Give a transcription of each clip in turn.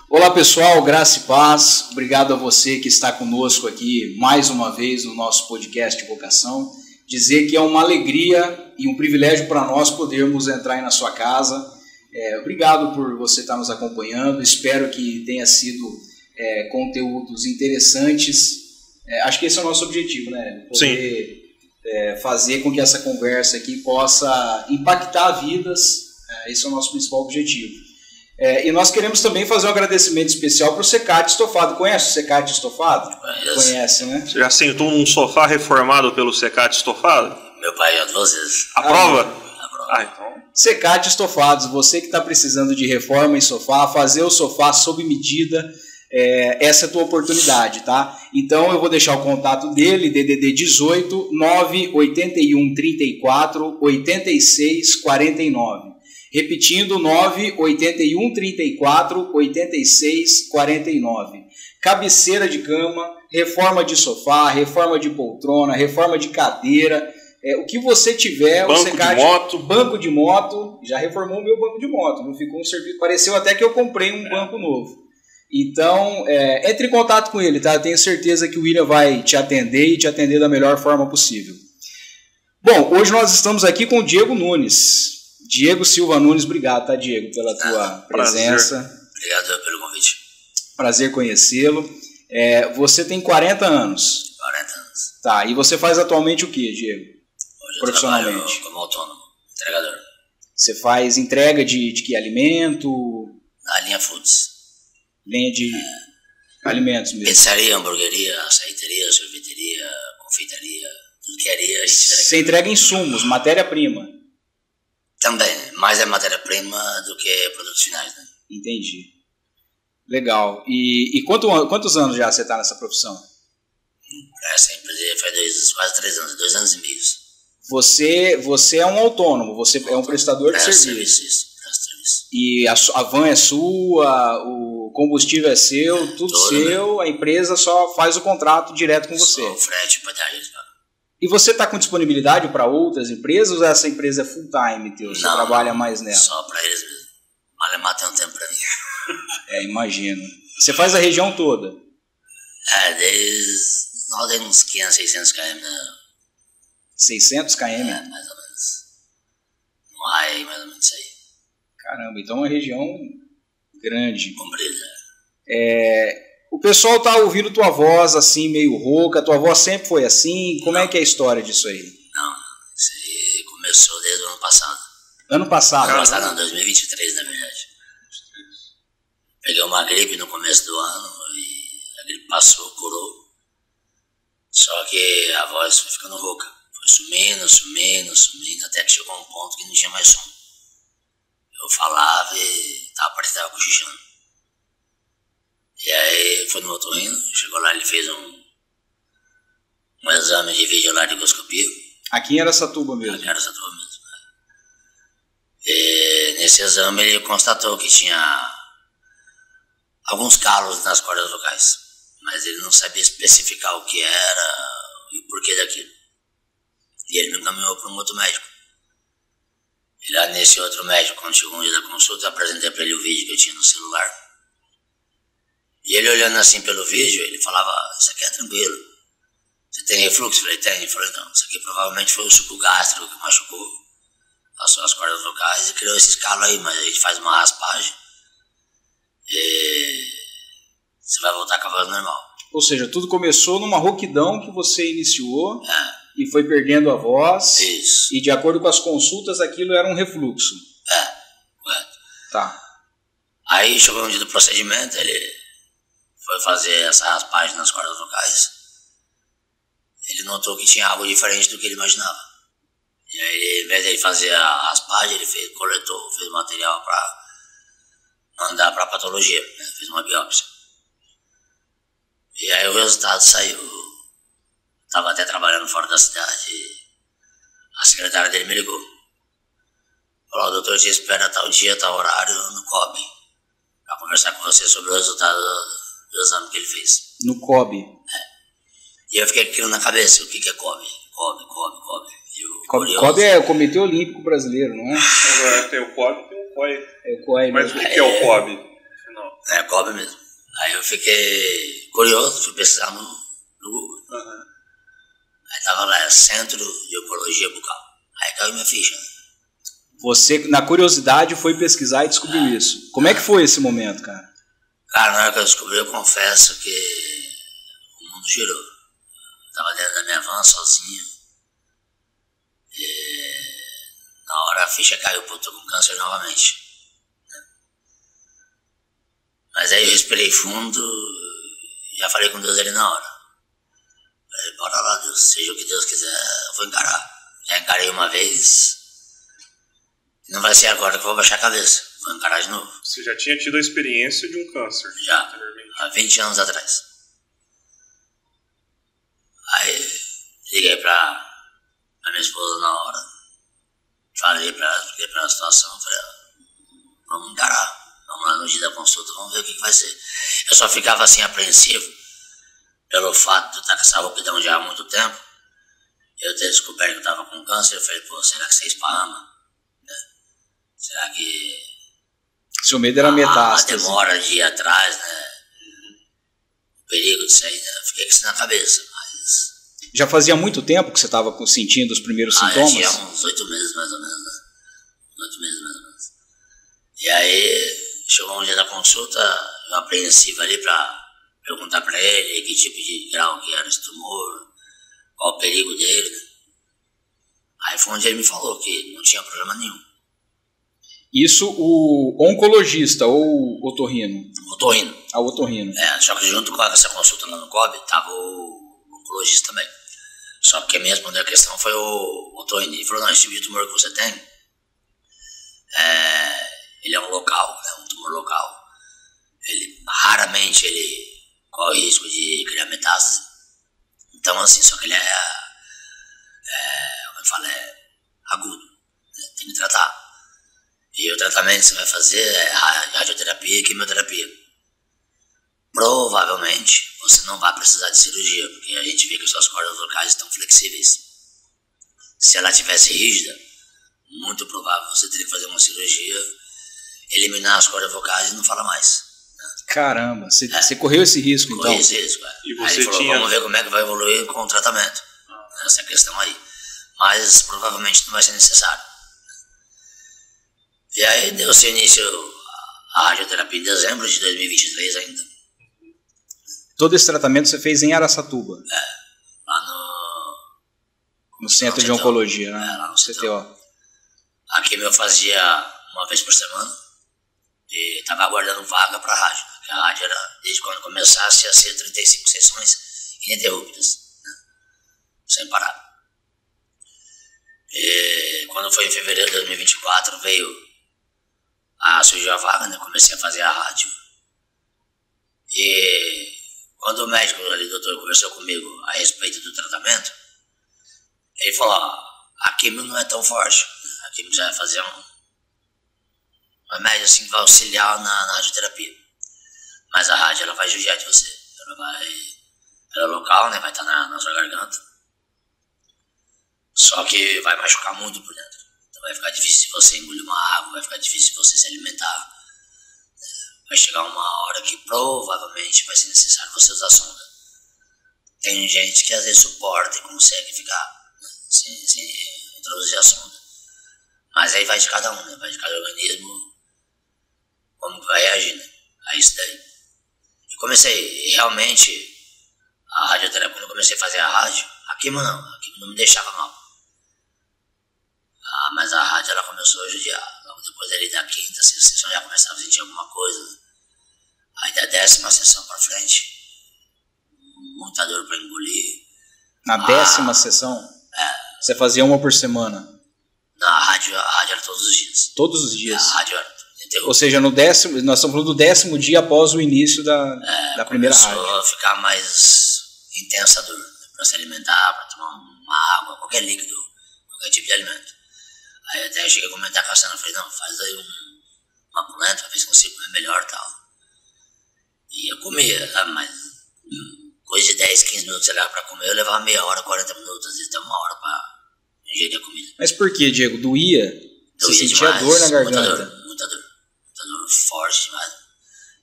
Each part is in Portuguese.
Olá pessoal, graça e paz, obrigado a você que está conosco aqui mais uma vez no nosso podcast de vocação. Dizer que é uma alegria e um privilégio para nós podermos entrar aí na sua casa. Obrigado por você estar nos acompanhando, espero que tenha sido conteúdos interessantes. Acho que esse é o nosso objetivo, né? Poder fazer com que essa conversa aqui possa impactar vidas, esse é o nosso principal objetivo. E nós queremos também fazer um agradecimento especial para o Secate Estofado. Conhece o Secate Estofado? Conhece, né? Você já sentou num sofá reformado pelo Secate Estofado? Meu pai já 2 vezes. Aprova? Aprova. Então. Secate Estofados, você que está precisando de reforma em sofá, fazer o sofá sob medida, essa é a tua oportunidade, tá? Então eu vou deixar o contato dele, DDD 18 981 34 86 49. Repetindo, 981 34 86 49. Cabeceira de cama, reforma de sofá, reforma de poltrona, reforma de cadeira, o que você tiver. Banco de moto. Banco de moto, já reformou o meu banco de moto, não ficou um serviço, pareceu até que eu comprei um banco novo. Então, entre em contato com ele, tá? Eu tenho certeza que o William vai te atender e te atender da melhor forma possível. Bom, hoje nós estamos aqui com o Diego Nunes. Diego Silva Nunes, obrigado, tá, Diego, pela tua presença. Obrigado pelo convite. Prazer conhecê-lo. Você tem 40 anos. 40 anos. Tá, e você faz atualmente o que, Diego? Hoje profissionalmente? Eu trabalho como autônomo, entregador. Você faz entrega de que alimento? Na linha Foods. Linha de alimentos mesmo. Pizzaria, hamburgueria, açaiteria, sorveteria, confeitaria, tudo que aria. Você entrega insumos, matéria-prima? Também, mais é matéria-prima do que produtos finais, né? Entendi. Legal. E quantos anos já você está nessa profissão? Essa empresa faz quase 3 anos, 2 anos e meio. Você é um autônomo, você é um prestador de serviço. Isso, presta serviço. E a van é sua, o combustível é seu, tudo seu, a empresa só faz o contrato direto com você. Só o frete, pedágio, eles pagam. E você está com disponibilidade para outras empresas ou essa empresa é full time, teu? Você trabalha mais nela? Só para eles mesmo. Malemar tem um tempo para mim. Imagino. Você faz a região toda? Nós temos uns 500, 600 km, né? 600 km? Mais ou menos. No raio, mais ou menos isso aí. Caramba, então é uma região grande. Comprida. O pessoal tá ouvindo tua voz assim, meio rouca. Tua voz sempre foi assim? Como é que é a história disso aí? Não, isso aí começou desde o ano passado. Ano passado? Ano passado não, 2023 na verdade. Peguei uma gripe no começo do ano e a gripe passou, curou. Só que a voz foi ficando rouca. Foi sumindo, até que chegou a um ponto que não tinha mais som. Eu falava e tava cochichando. E aí foi no otorrino, chegou lá, ele fez um exame de vídeo lá de endoscopia. Aqui em Araçatuba mesmo? Aqui em Araçatuba mesmo. E nesse exame ele constatou que tinha alguns calos nas cordas vocais, mas ele não sabia especificar o que era e o porquê daquilo. E ele me encaminhou para um outro médico. E lá nesse outro médico, quando chegou um dia da consulta, eu apresentei para ele o vídeo que eu tinha no celular. E ele olhando assim pelo vídeo, ele falava, isso aqui é tranquilo. Você tem refluxo? Eu falei, tem. Ele falou, não, isso aqui provavelmente foi o suco gástrico que machucou as cordas vocais e criou esses calos aí, mas a gente faz uma raspagem e você vai voltar com a voz normal. Ou seja, tudo começou numa rouquidão que você iniciou e foi perdendo a voz. Isso. E de acordo com as consultas, aquilo era um refluxo. Correto. Tá. Aí chegou um dia do procedimento, ele foi fazer essa raspagem nas cordas vocais. Ele notou que tinha algo diferente do que ele imaginava. E aí, em vez de ele fazer a raspagem, ele coletou, fez material para mandar para a patologia, né? Fez uma biópsia. E aí o resultado saiu. Estava até trabalhando fora da cidade. A secretária dele me ligou. Falou, o doutor te espera tal dia, tal horário no COB, para conversar com você sobre o resultado do exame que ele fez. No COB? E eu fiquei com aquilo na cabeça, o que é COB? COB. COB é o Comitê Olímpico Brasileiro, não é? Tem o COB e tem o COI. É o COI. Mas o que é o COB? É, cobre mesmo. Aí eu fiquei curioso, fui pesquisar no Google. Uhum. Aí tava lá, Centro de Oncologia Bucal. Aí caiu minha ficha. Você, na curiosidade, foi pesquisar e descobriu isso. Como é que foi esse momento, cara? Cara, na hora que eu descobri, eu confesso que o mundo girou. Eu tava dentro da minha van, sozinho. E na hora a ficha caiu, pô, tô com câncer novamente. Mas aí eu respirei fundo e já falei com Deus ali na hora. Falei, bora lá, Deus, seja o que Deus quiser, eu vou encarar. Já encarei uma vez, não vai ser agora que eu vou baixar a cabeça, vou encarar de novo. Você já tinha tido a experiência de um câncer? Já, há 20 anos atrás. Aí liguei pra minha esposa na hora, falei pra ela, expliquei pra ela a situação, falei, vamos encarar. Vamos lá no dia da consulta, vamos ver o que vai ser. Eu só ficava assim apreensivo pelo fato de eu estar com essa roupidão já há muito tempo. Eu ter descoberto que eu estava com câncer, eu falei, pô, será que você esparrama? Né? Será que... Seu medo era metástase. A demora de ir atrás, né? O perigo disso aí, né? Eu fiquei com isso na cabeça, mas... Já fazia muito tempo que você estava sentindo os primeiros sintomas? Já tinha uns 8 meses mais ou menos, né? 8 meses mais ou menos. E aí... Chegou um dia da consulta, eu apreensivo ali pra perguntar pra ele que tipo de grau que era esse tumor, qual o perigo dele, né? Aí foi onde ele me falou que não tinha problema nenhum. Isso o oncologista ou o otorrino? Otorrino. Ah, o otorrino. É, só que junto com essa consulta lá no COB, tava o oncologista também. Só que quem me respondeu a questão foi o otorrino. Ele falou, não, esse tipo de tumor que você tem, ele é um local, né, um tumor local. Ele raramente ele corre risco de criar metástase. Então assim, só que ele como eu falo, é agudo, né, tem que tratar. E o tratamento que você vai fazer é radioterapia e quimioterapia. Provavelmente você não vai precisar de cirurgia, porque a gente vê que suas cordas vocais estão flexíveis. Se ela tivesse rígida, muito provável você teria que fazer uma cirurgia, eliminar as cordas vocais e não falar mais. Caramba, você correu esse risco então? Correu esse risco, E você aí ele falou, vamos ver como é que vai evoluir com o tratamento. Essa questão aí. Mas provavelmente não vai ser necessário. E aí deu-se início à radioterapia em dezembro de 2023 ainda. Todo esse tratamento você fez em Araçatuba? Lá no Centro de Oncologia, né? Lá no CTO. Aqui eu fazia uma vez por semana e estava aguardando vaga para a rádio. Porque a rádio era, desde quando começasse, ia ser 35 sessões ininterruptas, né? Sem parar. E quando foi em fevereiro de 2024, surgiu a vaga, né? Comecei a fazer a rádio. E quando o médico ali, o doutor, conversou comigo a respeito do tratamento, ele falou, a quimio não é tão forte. A quimio já vai fazer uma média assim que vai auxiliar na radioterapia. Mas a rádio, ela vai judiar de você. Ela é local, né? Vai estar na sua garganta. Só que vai machucar muito por dentro. Então vai ficar difícil de você engolir uma água, vai ficar difícil de você se alimentar. Vai chegar uma hora que provavelmente vai ser necessário você usar sonda. Tem gente que às vezes suporta e consegue ficar, né, sem introduzir a sonda. Mas aí vai de cada um, né? Vai de cada organismo, como que vai reagir, né? A isso daí. Eu comecei realmente a radioterapia, quando eu comecei a fazer a rádio, a quimio não me deixava mal. Mas a rádio ela começou a judiar. Logo depois ali da quinta, sexta sessão já começava a sentir alguma coisa. Aí da 10ª sessão pra frente, muita dor pra engolir. Na 10ª sessão? Você fazia uma por semana? Na rádio, a rádio era todos os dias. Todos os dias? A rádio era. Ou seja, nós estamos falando do 10º dia após o início da primeira rádio. Começou a ficar mais intensa a dor, né, pra se alimentar, pra tomar uma água, qualquer líquido, qualquer tipo de alimento. Aí até eu cheguei a comentar com a Sandra, falei, não, faz aí uma polenta pra ver se consigo comer melhor e tal. E eu comia, sabe, mas coisa de 10, 15 minutos, sei lá, pra comer, eu levava meia hora, 40 minutos, às vezes até uma hora pra ingerir a comida. Mas por que, Diego? Doía? Você sentia demais, dor na garganta? Muita dor forte demais.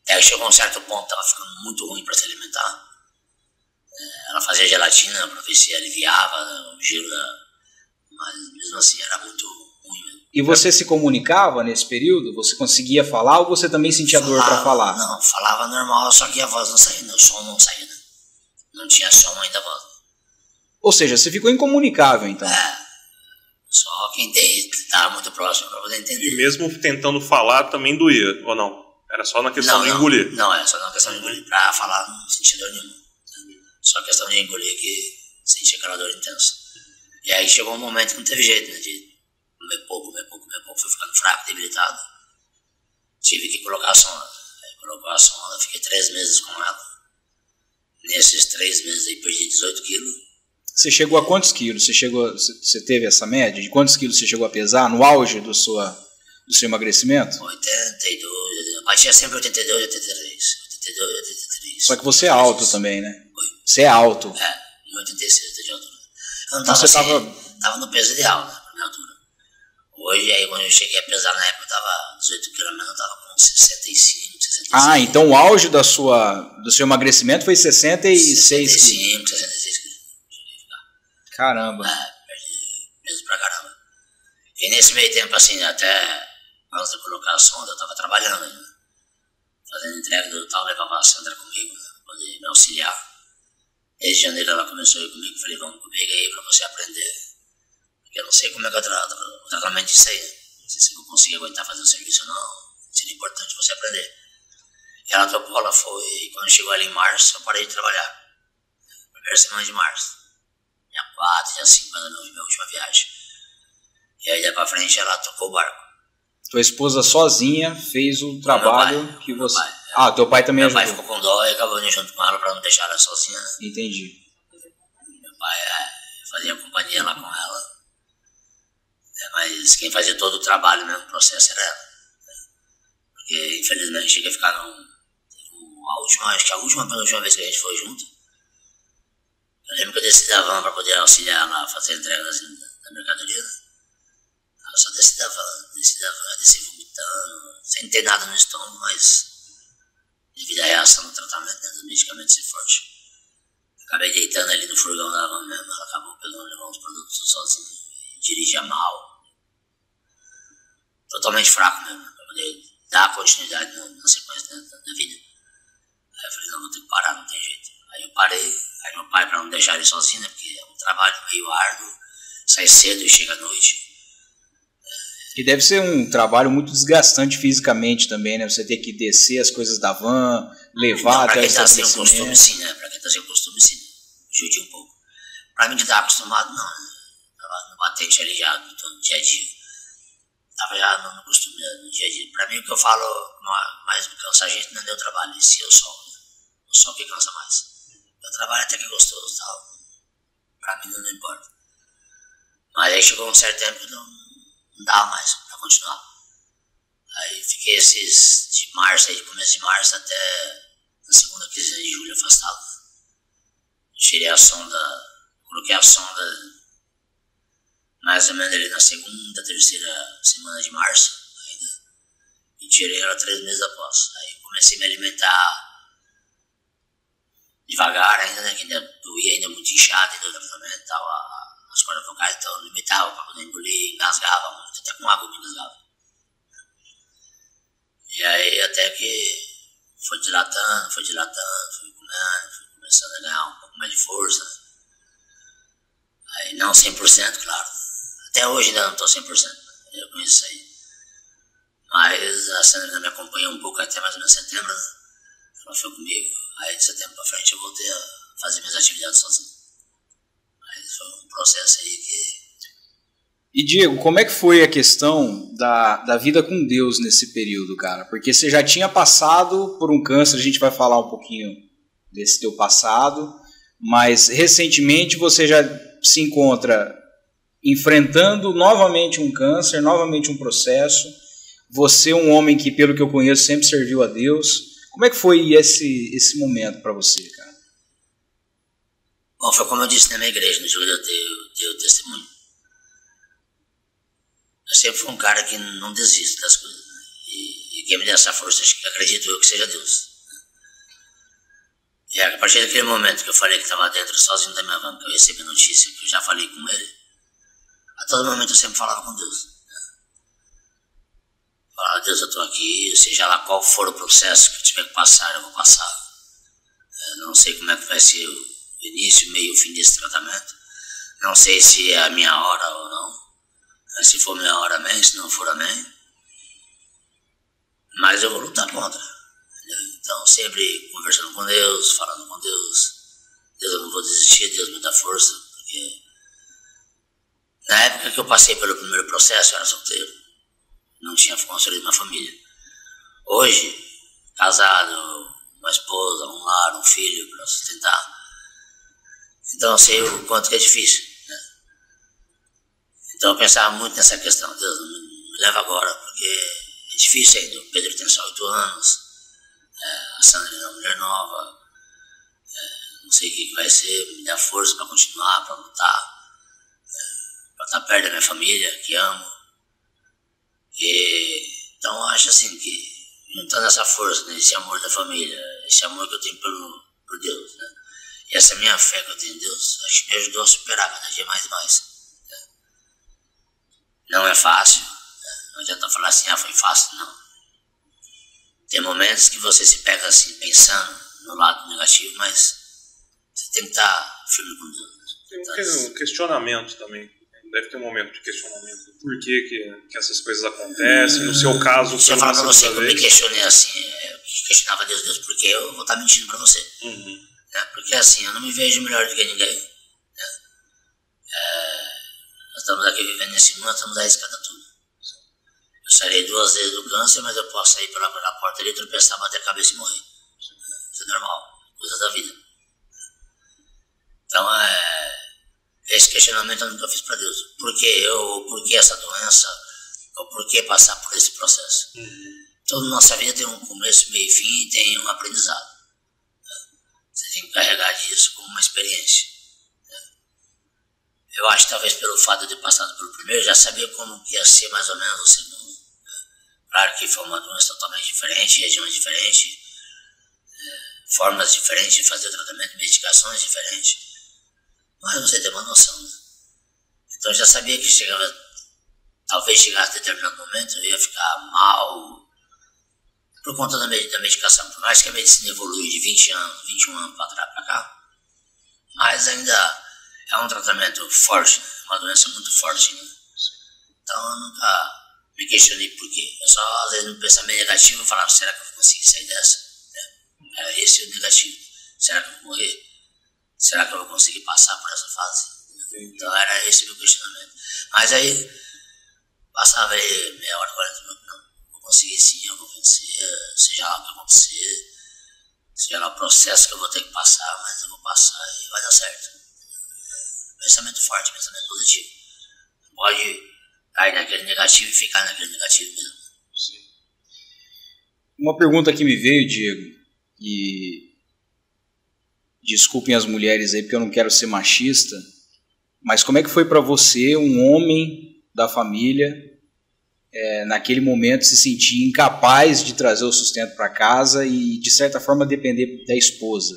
Até que chegou a um certo ponto, estava ficando muito ruim para se alimentar. Ela fazia gelatina para ver se aliviava o gelo, mas mesmo assim era muito ruim mesmo. E você se comunicava nesse período? Você conseguia falar ou você também sentia dor para falar? Não, falava normal, só que a voz não saía, o som não saía. Não tinha som ainda a voz. Ou seja, você ficou incomunicável então? Só quem estava muito próximo para poder entender. E mesmo tentando falar também doía, ou não? Era só na questão de engolir? Não, é só na questão de engolir. Para falar não sentia dor nenhuma. Só a questão de engolir que sentia aquela dor intensa. E aí chegou um momento que não teve jeito, né? De comer pouco, fui ficando fraco, debilitado. Tive que colocar a sonda. Aí colocou a sonda, fiquei 3 meses com ela. Nesses 3 meses aí perdi 18 quilos. Você chegou a quantos quilos? Você teve essa média? De quantos quilos você chegou a pesar no auge do seu emagrecimento? 82, batia sempre 82, 83. Só que você é alto também, né? Você é alto. Em 86 de altura. Eu não então tava você assim, tava no peso ideal, né, pra minha altura. Hoje, aí quando eu cheguei a pesar na época, eu tava 18 kg, eu tava com 65, 66. Ah, então o auge do seu emagrecimento foi 66 65, 66 quilos. Caramba. Perdi peso pra caramba. E nesse meio tempo, assim, até antes de colocar a sonda, eu tava trabalhando ainda. Fazendo entrega do tal, levava a Sandra comigo, né, pra poder me auxiliar. Desde janeiro ela começou a ir comigo, falei, vamos comigo aí pra você aprender. Porque eu não sei como é que é o tratamento disso aí, né? Não sei se eu consegui aguentar fazer o serviço ou não. Seria importante você aprender. E ela topou, ela foi, e quando chegou ali em março, eu parei de trabalhar. Primeira semana de março. Dia 4, dia 5, minha última viagem. E aí, daí pra frente, ela tocou o barco. Tua esposa sozinha fez o trabalho que você... teu pai também ajudou. Meu pai ficou com dó e acabou indo junto com ela pra não deixar ela sozinha. Entendi. Meu pai fazia companhia lá com ela. Mas quem fazia todo o trabalho mesmo, o processo era ela. Porque, infelizmente, cheguei a ficar acho que a última vez que a gente foi junto, eu lembro que eu desci da van pra poder auxiliar ela a fazer a entrega da mercadoria. Eu só desci da van, desci vomitando, sem ter nada no estômago, mas devido à reação do tratamento, né, dos medicamentos ser forte. Acabei deitando ali no furgão da van mesmo, ela acabou pegando, levar uns produtos sozinha, dirigia mal. Totalmente fraco mesmo, pra poder dar continuidade na sequência da vida. Aí eu falei, não, vou ter que parar, não tem jeito. Aí eu parei, aí meu pai, pra não deixar ele sozinho, né, porque é um trabalho meio árduo, sai cedo e chega à noite. E deve ser um trabalho muito desgastante fisicamente também, né? Você ter que descer as coisas da van, levar até o estabelecimento. Pra quem tá sem o costume, sim, né? Pra quem tá sem o costume, sim. Judia um pouco. Pra mim que tava acostumado, não. Tava no batente ali já no dia a dia. Tava já no costume no dia a dia. Pra mim o que eu falo mais me cansa a gente não é o trabalho, esse é o sol. Né? O sol que cansa mais. O trabalho até que é gostoso e tal. Pra mim não importa. Mas aí chegou um certo tempo que não dava mais pra continuar. Aí fiquei de março, aí começo de março até na segunda quinzena de julho afastado. Tirei a sonda, coloquei a sonda mais ou menos ali na segunda, terceira semana de março ainda. E tirei ela 3 meses após. Aí comecei a me alimentar devagar ainda, né? Que ainda doía ainda muito inchado ainda o tratamento e tal. As cordas vocais, então eu limitava para poder engolir, engasgava muito, até com água me engasgava. E aí até que foi dilatando, fui comendo, fui começando a ganhar um pouco mais de força. Aí não 100%, claro. Até hoje ainda não estou 100%, eu conheço isso aí. Mas a Sandra me acompanhou um pouco até mais ou menos setembro, né? Ela foi comigo. Aí de setembro para frente eu voltei a fazer minhas atividades sozinho. Mas foi um processo aí que... E Diego, como é que foi a questão da vida com Deus nesse período, cara? Porque você já tinha passado por um câncer, a gente vai falar um pouquinho desse teu passado, mas recentemente você já se encontra enfrentando novamente um câncer, novamente um processo. Você é um homem que, pelo que eu conheço, sempre serviu a Deus. Como é que foi esse momento para você, cara? Bom, foi como eu disse na minha igreja, no jogo eu dei o testemunho. Eu sempre fui um cara que não desiste das coisas. E E quem me deu essa força, acredito eu que seja Deus. E a partir daquele momento que eu falei que estava dentro, sozinho da minha van, que eu recebi a notícia, que eu já falei com ele, a todo momento eu sempre falava com Deus. Falava, Deus, eu estou aqui, seja lá qual for o processo que eu tiver que passar, eu vou passar. Eu não sei como é que vai ser o início, o meio e o fim desse tratamento. Não sei se é a minha hora ou não. Se for minha hora, amém. Se não for, amém. Mas eu vou lutar contra. Então, sempre conversando com Deus, falando com Deus. Deus, eu não vou desistir, Deus me dá força. Porque na época que eu passei pelo primeiro processo, eu era solteiro. Não tinha construído uma família. Hoje, casado, uma esposa, um lar, um filho para sustentar. Então eu sei o quanto que é difícil, né? Então eu pensava muito nessa questão. Deus, me leva agora, porque é difícil ainda. O Pedro tem só 8 anos, a Sandra é uma mulher nova, não sei o que vai ser, me dá força para continuar, para lutar, para estar perto da minha família, que amo. Então eu acho assim que, juntando essa força, né, esse amor da família, esse amor que eu tenho por Deus, né, e essa minha fé que eu tenho em Deus, acho que me ajudou a superar cada dia mais e mais. Né. Não é fácil, né, não adianta falar assim, foi fácil, não. Tem momentos que você se pega assim, pensando no lado negativo, mas você tem que estar firme com Deus. Tem um questionamento também. Deve ter um momento de questionamento. Por que essas coisas acontecem? No seu caso, se eu falar pra você que eu me questionei assim, eu questionava Deus, porque eu vou estar mentindo pra você. Né? Porque assim, eu não me vejo melhor do que ninguém. Né? Nós estamos aqui vivendo nesse mundo, nós estamos arriscando tudo. Eu sairei 2 vezes do câncer, mas eu posso sair pela porta ali, tropeçar, bater a cabeça e morrer. Isso é normal, coisas da vida. Então esse questionamento eu nunca fiz para Deus. Por que eu, ou por que essa doença, ou por que passar por esse processo? Toda nossa vida tem um começo, meio e fim e tem um aprendizado. Você tem que carregar disso como uma experiência. Eu acho que talvez pelo fato de ter passado pelo primeiro, já sabia como ia ser mais ou menos o segundo. Claro que foi uma doença totalmente diferente, regiões diferentes, formas diferentes de fazer o tratamento, medicações diferentes. Mas você tem uma noção, né? Então eu já sabia que talvez chegasse a determinado momento, eu ia ficar mal por conta da medicação. Por mais que a medicina evolui de 21 anos para cá, mas ainda é um tratamento forte, né? Uma doença muito forte, né? Então eu nunca me questionei por quê. Eu só, às vezes, no pensamento negativo, eu falava, será que eu vou conseguir sair dessa? Era esse o negativo. Será que eu vou morrer? Será que eu vou conseguir passar por essa fase? Então era esse o meu questionamento. Mas aí, passava aí meia hora, 40 minutos, não. Vou conseguir sim, eu vou vencer, seja lá o que acontecer, seja lá o processo que eu vou ter que passar, mas eu vou passar e vai dar certo. Pensamento forte, pensamento positivo. Não pode cair naquele negativo e ficar naquele negativo mesmo. Sim. Uma pergunta que me veio, Diego, e desculpem as mulheres aí porque eu não quero ser machista, mas como é que foi para você, um homem da família, naquele momento se sentir incapaz de trazer o sustento para casa e de certa forma depender da esposa?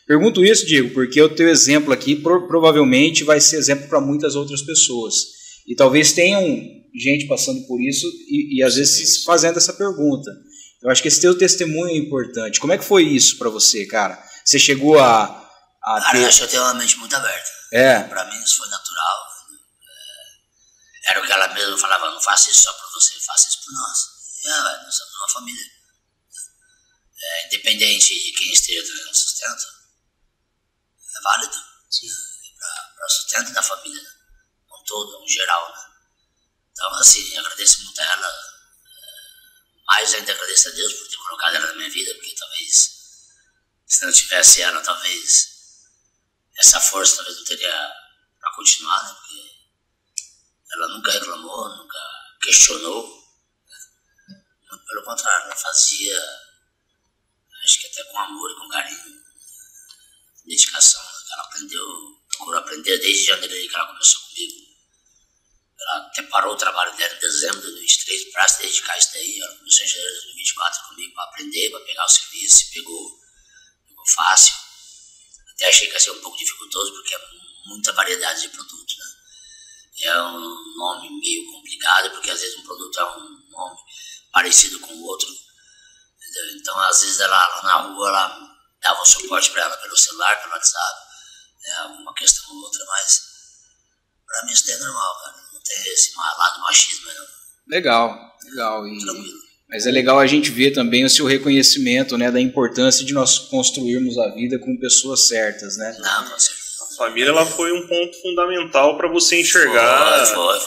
Pergunto isso, Diego, porque o teu exemplo aqui provavelmente vai ser exemplo para muitas outras pessoas. E talvez tenham gente passando por isso e às vezes fazendo essa pergunta. Eu acho que esse teu testemunho é importante. Como é que foi isso para você, cara? Você chegou a cara, eu acho que eu tenho uma mente muito aberta. Para mim isso foi natural. Era o que ela mesma falava, não faça isso só por você, faça isso por nós. Nós somos uma família. Independente de quem esteja trazendo sustento, é válido. Para o sustento da família, né? Um todo, um geral, né? Então, assim, eu agradeço muito a ela. Mais ainda agradeço a Deus por ter colocado ela na minha vida, porque talvez, se não tivesse ela, talvez essa força talvez não teria para continuar, né? Porque ela nunca reclamou, nunca questionou, né? Muito pelo contrário, ela fazia, acho que até com amor e com carinho, dedicação, né? Que ela procurou aprender desde janeiro que ela começou comigo. Ela até parou o trabalho dela em dezembro de 2023 para se dedicar a isso daí. Ela começou em janeiro de 2024 comigo para aprender, para pegar o serviço, pegou fácil. Até achei que ia ser um pouco dificultoso, porque é muita variedade de produtos, né? É um nome meio complicado, porque às vezes um produto é um nome parecido com o outro. Entendeu? Então, às vezes, ela lá na rua, ela dava um suporte para ela pelo celular, pelo WhatsApp, alguma questão ou outra, mas para mim isso daí é normal, cara. Não tem esse lado machismo, não. Legal. Mas é legal a gente ver também o seu reconhecimento, né, da importância de nós construirmos a vida com pessoas certas, né? Não, com certeza. A família, ela foi um ponto fundamental para você enxergar Foi.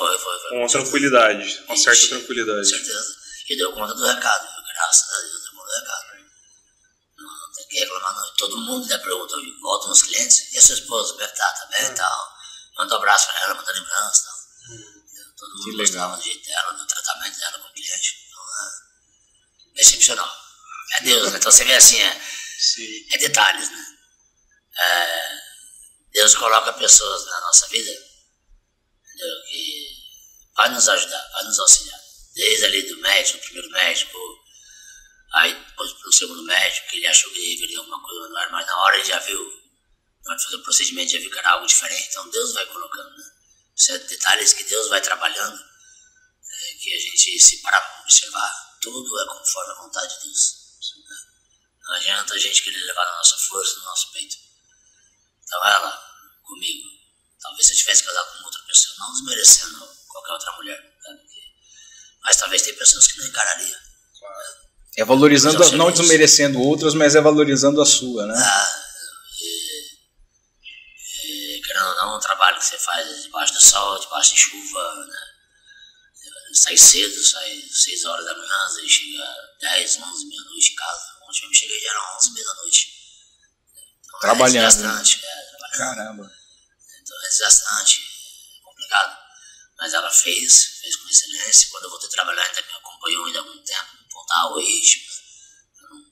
com tranquilidade, com certa tranquilidade. Com certeza. E deu conta do recado, graças a Deus, deu conta do recado. Não tem que reclamar, não. Todo mundo ainda pergunta, volta nos clientes, e a sua esposa, como é que tá bem e tal? Manda um abraço para ela, manda lembrança e tal. Todo mundo gostava do jeito dela, do tratamento dela com o cliente. Então, é excepcional. É Deus, né? Então você vê assim, é detalhes, né? Deus coloca pessoas na nossa vida, entendeu? Que vai nos ajudar, vai nos auxiliar. Desde ali do médico, do primeiro médico, aí depois pro segundo médico, que ele achou que viria alguma coisa no ar, mas na hora ele já viu, na hora de fazer o procedimento já viu que era algo diferente, então Deus vai colocando, né? São detalhes que Deus vai trabalhando, que a gente, se parar para observar, tudo é conforme a vontade de Deus. Né? Não adianta a gente querer levar a nossa força no nosso peito. Então ela, comigo, talvez se eu tivesse casado com outra pessoa, não desmerecendo qualquer outra mulher, né? Mas talvez tem pessoas que não encarariam. É valorizando, não desmerecendo outras, mas é valorizando a sua, né? Querendo ou não, o trabalho que você faz debaixo do sol, debaixo de chuva, né? Sai cedo, sai 6 horas da manhã, às vezes chega 10, 11, meia-noite em casa. Ontem eu cheguei já era 11, meia-noite. Então, trabalhando. É desgastante, trabalhando. Caramba. Então é desgastante, é complicado. Mas ela fez com excelência. Quando eu voltei a trabalhar, ainda me acompanhou ainda há algum tempo, voltar o ritmo, pra não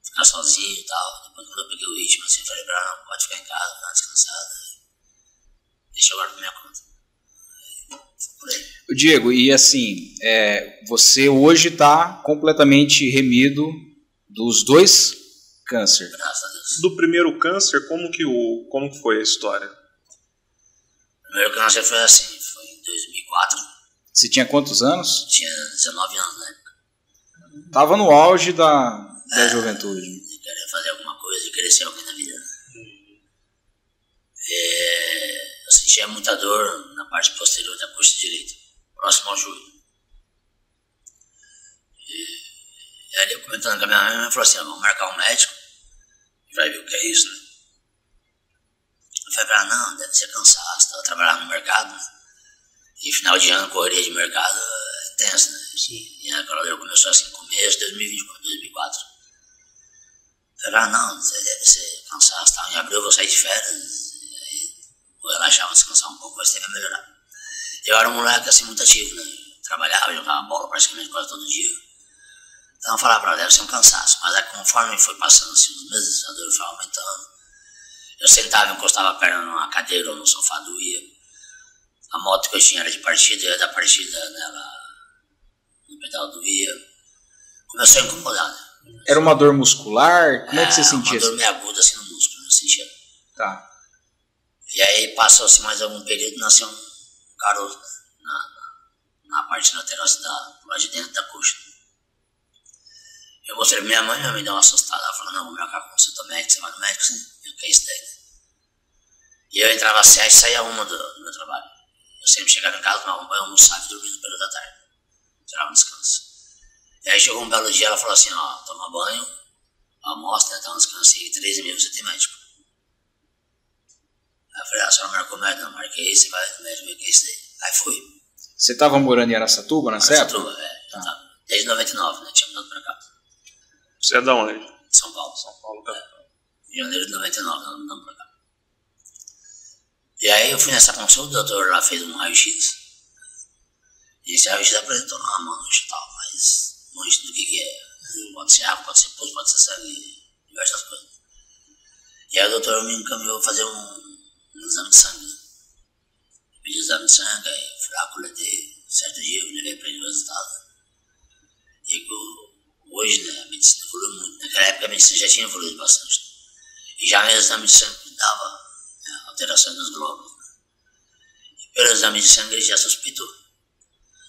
ficar sozinho e tal. Depois, quando eu peguei o ritmo, assim, eu falei pra ela, não, pode ficar em casa, tá descansada. Deixa eu agora pra minha conta. Por aí. Diego, e assim, você hoje está completamente remido dos 2 câncer. Graças a Deus. Do primeiro câncer, como que foi a história? O primeiro câncer foi assim, foi em 2004. Você tinha quantos anos? Tinha 19 anos na época. Tava no auge da juventude. De querer fazer alguma coisa, de querer ser alguém na vida. Eu sentia muita dor na parte posterior da coxa direita, próximo ao joelho. E ali eu comentando com a minha mãe, ela falou assim, vamos marcar um médico e vai ver o que é isso, né? Eu falei pra ela, não, deve ser cansaço, estava trabalhando no mercado, né? E final de ano, correria de mercado é intensa, né? E a caloria começou assim, começo de 2004. Eu falei pra ela, não, deve ser cansaço, tá? Em abril eu vou sair de férias, vou relaxar, vou descansar um pouco, vai ser vai melhorar. Eu era um moleque assim muito ativo, né? Trabalhava, jogava bola praticamente quase todo dia. Então eu falava pra ela, deve ser um cansaço. Mas aí, conforme foi passando assim, os meses, a dor foi aumentando. Eu sentava, encostava a perna numa cadeira ou no sofá, doía. A moto que eu tinha era de partida, eu ia dar partida nela, no pedal doía. Começou a incomodar, né? Era uma dor muscular? Como é que você sentia? Uma dor meio aguda assim no músculo, eu sentia. Tá. E aí passou-se mais algum período, nasceu um caroço, né? na parte lateral assim, lá de dentro da coxa. Eu mostrei pra minha mãe deu uma assustada, ela falou, não, vou marcar com consulta médica, você vai no médico, sim, o que é isso daí, né? E eu entrava às 7 e saía 1 do meu trabalho. Eu sempre chegava em casa, tomava um banho, almoçava e dormia no período da tarde. Tirava um descanso. E aí chegou um belo dia, ela falou assim, ó, toma banho, almoça, né, dá um descanso e 3h30 você tem médico. Aí eu falei, a senhora marcou médico? Não, marquei, você vai no médico ver o que é isso daí. Aí fui. Você estava morando em Araçatuba nessa época? Araçatuba, desde 99, né, tinha mudado pra cá. Você é da onde? São Paulo. São Paulo, tá? Em janeiro de 99, nós mudamos pra cá. E aí eu fui nessa consulta, o doutor lá fez um raio-x. E esse raio-x apresentou uma mancha e tal, mas mancha do que é? Pode ser água, pode ser pus, pode ser sangue, diversas coisas. E aí o doutor me encaminhou a fazer um exame de sangue. Eu pedi exame de sangue, aí fui lá, coletei. Certo dia eu levei para ele o resultado. E hoje, né, a medicina evoluiu muito. Naquela época a medicina já tinha evoluído bastante. E já no exame de sangue dava, né, alterações dos glóbulos. Né? E pelo exame de sangue ele já suspeitou.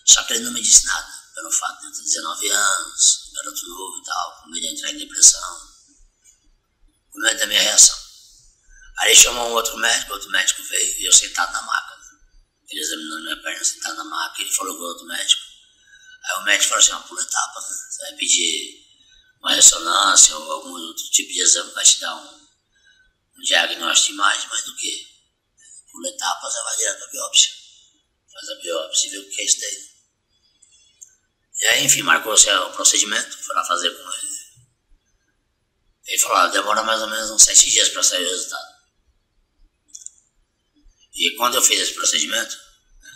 Só que ele não me disse nada, pelo fato de eu ter 19 anos, garoto novo e tal, com medo de entrar em depressão, com medo da minha reação. Aí ele chamou outro médico veio e eu sentado na maca. Ele examinou minha perna sentado na maca e ele falou com o outro médico. Aí o médico falou assim, ó, pula etapas, né? Você vai pedir uma ressonância ou algum outro tipo de exame que vai te dar um diagnóstico de imagem, mas do que? Pula etapas, você vai direto pra biópsia. Faz a biópsia e vê o que é isso daí. E aí, enfim, marcou-se o procedimento, fui lá fazer com ele. Ele falou, demora mais ou menos uns 7 dias para sair o resultado. E quando eu fiz esse procedimento, né,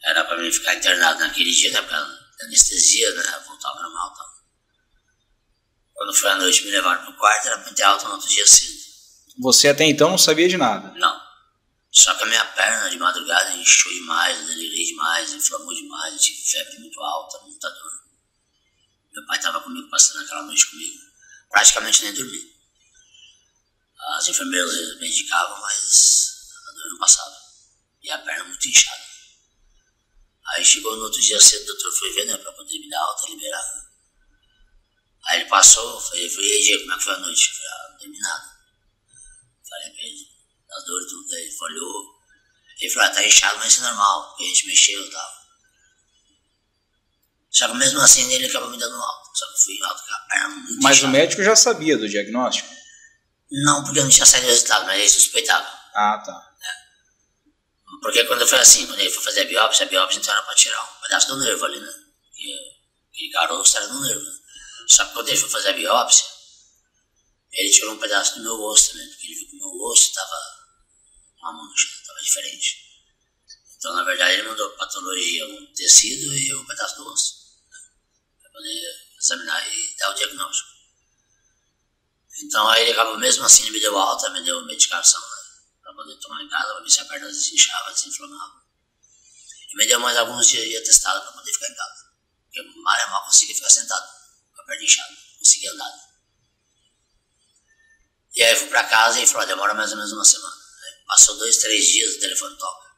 era para mim ficar internado naquele dia, né, por causa da anestesia, né, voltar ao normal. Tá. Quando foi à noite, me levaram pro quarto, era para ter alta no outro dia cedo. Você até então não sabia de nada? Não. Só que a minha perna de madrugada inchou demais, delirei demais, inflamou demais, eu tive febre muito alta, muita dor. Meu pai estava comigo, passando aquela noite comigo. Praticamente nem dormi. As enfermeiras medicavam, mas a dor não passava. E a perna muito inchada. Aí chegou no outro dia cedo, o doutor foi ver, né, pra poder me dar alta, liberar. Aí ele passou, falei, e aí, Diego, como é que foi a noite? Eu falei, não dormi nada. Falei pra ele, as dores tudo, aí ele olhou. Ele falou, tá inchado, mas isso é normal, porque a gente mexeu e tal. Só que mesmo assim ele acabou me dando alta. Só que fui alto com a perna muito inchada. Mas o médico já sabia do diagnóstico? Não, porque eu não tinha saído o resultado, mas ele suspeitava. Ah, tá. Porque quando foi assim, quando ele foi fazer a biópsia então era pra tirar um pedaço do nervo ali, né? Aquele caroço era no nervo. Só que quando ele foi fazer a biópsia, ele tirou um pedaço do meu osso também, porque ele viu que o meu osso tava uma mancha, tava diferente. Então, na verdade, ele mandou patologia, um tecido e um pedaço do osso, né? Pra poder examinar e dar o diagnóstico. Então, aí ele acabou, mesmo assim, ele me deu alta, me deu medicação, né? Pra poder tomar em casa, pra ver se a perna desinchava, desinflamava. E me deu mais alguns dias de atestado pra poder ficar em casa. Porque mal conseguia ficar sentado, com a perna inchada, não conseguia andar. E aí eu fui pra casa e falou, demora mais ou menos uma semana. Aí passou 2, 3 dias, o telefone toca.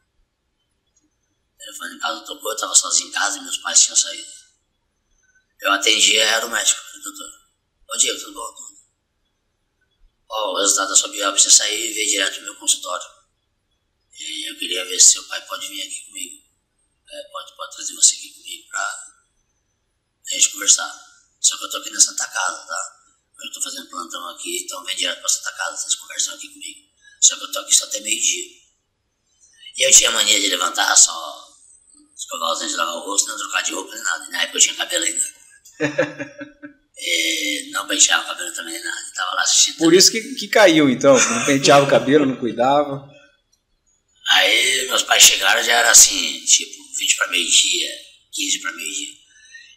O telefone em casa tocou, eu tava sozinho em casa e meus pais tinham saído. Eu atendi, era o médico, o doutor. Ô Diego, tudo bom? Tudo. O resultado da sua biópsia saiu e veio direto pro meu consultório. E eu queria ver se seu pai pode vir aqui comigo. Pode trazer você aqui comigo pra gente conversar. Só que eu tô aqui na Santa Casa, tá? Eu tô fazendo plantão aqui, então vem direto pra Santa Casa, vocês conversam aqui comigo. Só que eu tô aqui só até meio-dia. E eu tinha mania de levantar só, escovar os dentes, lavar o rosto, não trocar de roupa nem nada. E na época eu tinha cabelo ainda. E não penteava o cabelo também nem nada. Tava lá assistindo. Por isso que caiu então, não penteava o cabelo, não cuidava. Aí meus pais chegaram, já era assim, tipo 20 para meio-dia, 15 para meio-dia.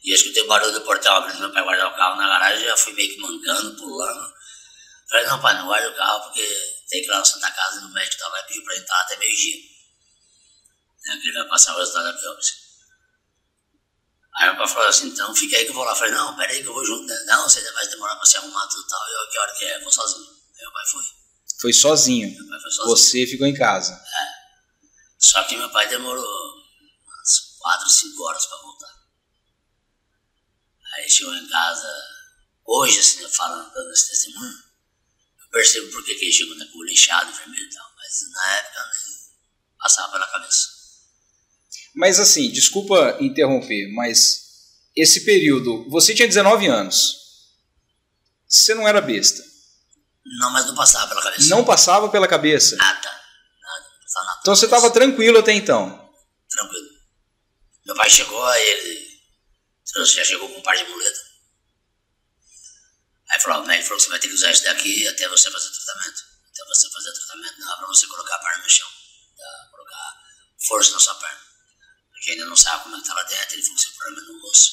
E eu escutei o barulho do portão abrindo, meu pai guardar o carro na garagem, já fui meio que mancando, pulando. Falei, não pai, não guarda o carro porque tem que ir lá na Santa Casa e o médico tá lá e pediu pra entrar até meio-dia. Né, que ele vai passar o resultado da biópsia. Aí meu pai falou assim, então fica aí que eu vou lá. Eu falei, não, pera aí que eu vou junto. Não, você vai demorar pra se arrumar tudo e tal. Eu, que hora que é? Eu vou sozinho. Aí meu pai foi. Foi sozinho? Meu pai foi sozinho. Você ficou em casa? É. Só que meu pai demorou umas 4, 5 horas pra voltar. Aí chegou em casa, hoje assim, falando, dando esse testemunho, eu percebo por que ele chegou com o lixado, vermelho e tal, mas na época nem passava pela cabeça. Mas assim, desculpa interromper, mas esse período, você tinha 19 anos, você não era besta? Não, mas não passava pela cabeça. Não passava pela cabeça? Nada, não passava nada. Então você estava tranquilo até então? Tranquilo. Meu pai chegou, aí ele já chegou com um par de muleta. Aí falou, o médico falou que você vai ter que usar isso daqui até você fazer o tratamento. Até você fazer o tratamento, não é pra você colocar a perna no chão, tá? Colocar força na sua perna. Porque ainda não sabe como é que tá lá dentro, ele falou que seu problema é no osso.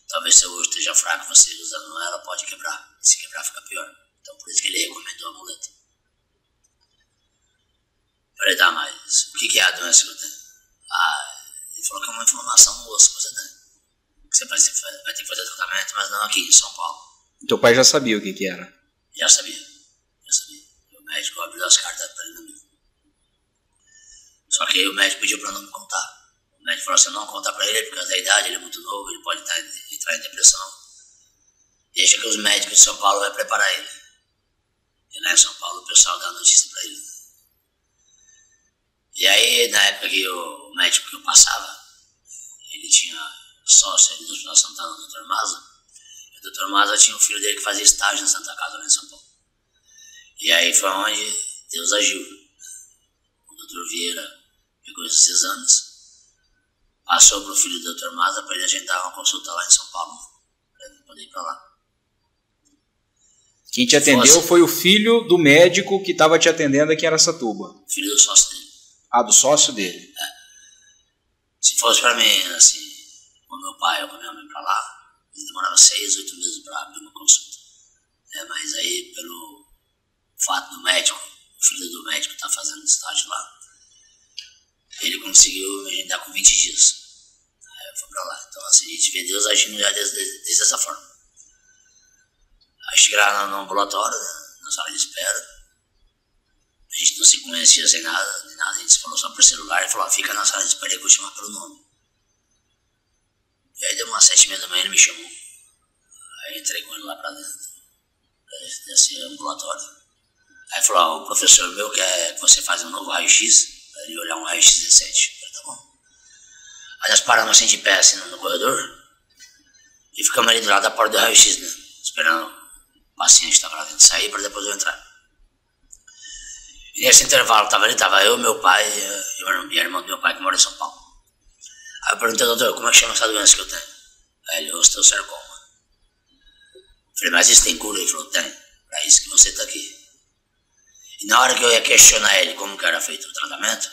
Talvez seu osso esteja fraco, você usando ela pode quebrar. Se quebrar fica pior. Então por isso que ele recomendou a muleta. Falei, tá, mas o que é a doença que eu tenho? inflamação no osso que você tem. Você vai ter que fazer tratamento, mas não aqui em São Paulo. Teu pai já sabia o que era? Já sabia. O médico abriu as cartas para ele mesmo. Só que aí o médico pediu para não me contar. O médico falou assim, não conta para ele, por causa da idade, ele é muito novo, ele pode entrar em depressão. Deixa que os médicos de São Paulo vão preparar ele. E lá em São Paulo o pessoal dá notícia para ele. E aí, na época que o médico que eu passava, ele tinha sócio ali do Hospital Santana, o Dr. Maza. E o Dr. Maza tinha um filho dele que fazia estágio na Santa Casa, lá em São Paulo. E aí foi onde Deus agiu. O Dr. Vieira pegou esses exames, passou para o filho do Dr. Maza para ele agendar uma consulta lá em São Paulo, para ele poder ir para lá. Quem te atendeu foi o filho do médico que estava te atendendo aqui em Araçatuba. Filho do sócio dele. Ah, do sócio dele. Se fosse para mim, assim, com meu pai ou com minha mãe para lá, ele demorava 6, 8 meses para abrir uma consulta. Mas aí, pelo fato do médico, o filho do médico está fazendo estágio lá, ele conseguiu me agendar com 20 dias. Aí eu fui para lá. Então, assim, a gente vê Deus agindo já desde essa forma. Aí cheguei lá no ambulatório, na sala de espera. A gente não se conhecia sem nada, nem nada. A gente se falou só por celular e falou, fica na sala de espera que eu vou chamar pelo nome. E aí deu umas 7h30 da manhã, ele me chamou. Aí entrei com ele lá pra dentro, desse ambulatório. Aí falou, o professor meu quer que você faça um novo raio-x, pra ele olhar um raio-x decente. Eu falei, tá bom. Aí nós paramos assim de pé, assim, no corredor, e ficamos ali do lado da porta do raio-x, né? Esperando o paciente que estava lá dentro sair para depois eu entrar. E nesse intervalo tava eu, meu pai e a irmã do meu pai que mora em São Paulo. Aí eu perguntei, doutor, como é que chama essa doença que eu tenho? Aí ele, osteosarcoma. Falei, mas isso tem cura? Ele falou, tem. Pra isso que você tá aqui. E na hora que eu ia questionar ele como que era feito o tratamento,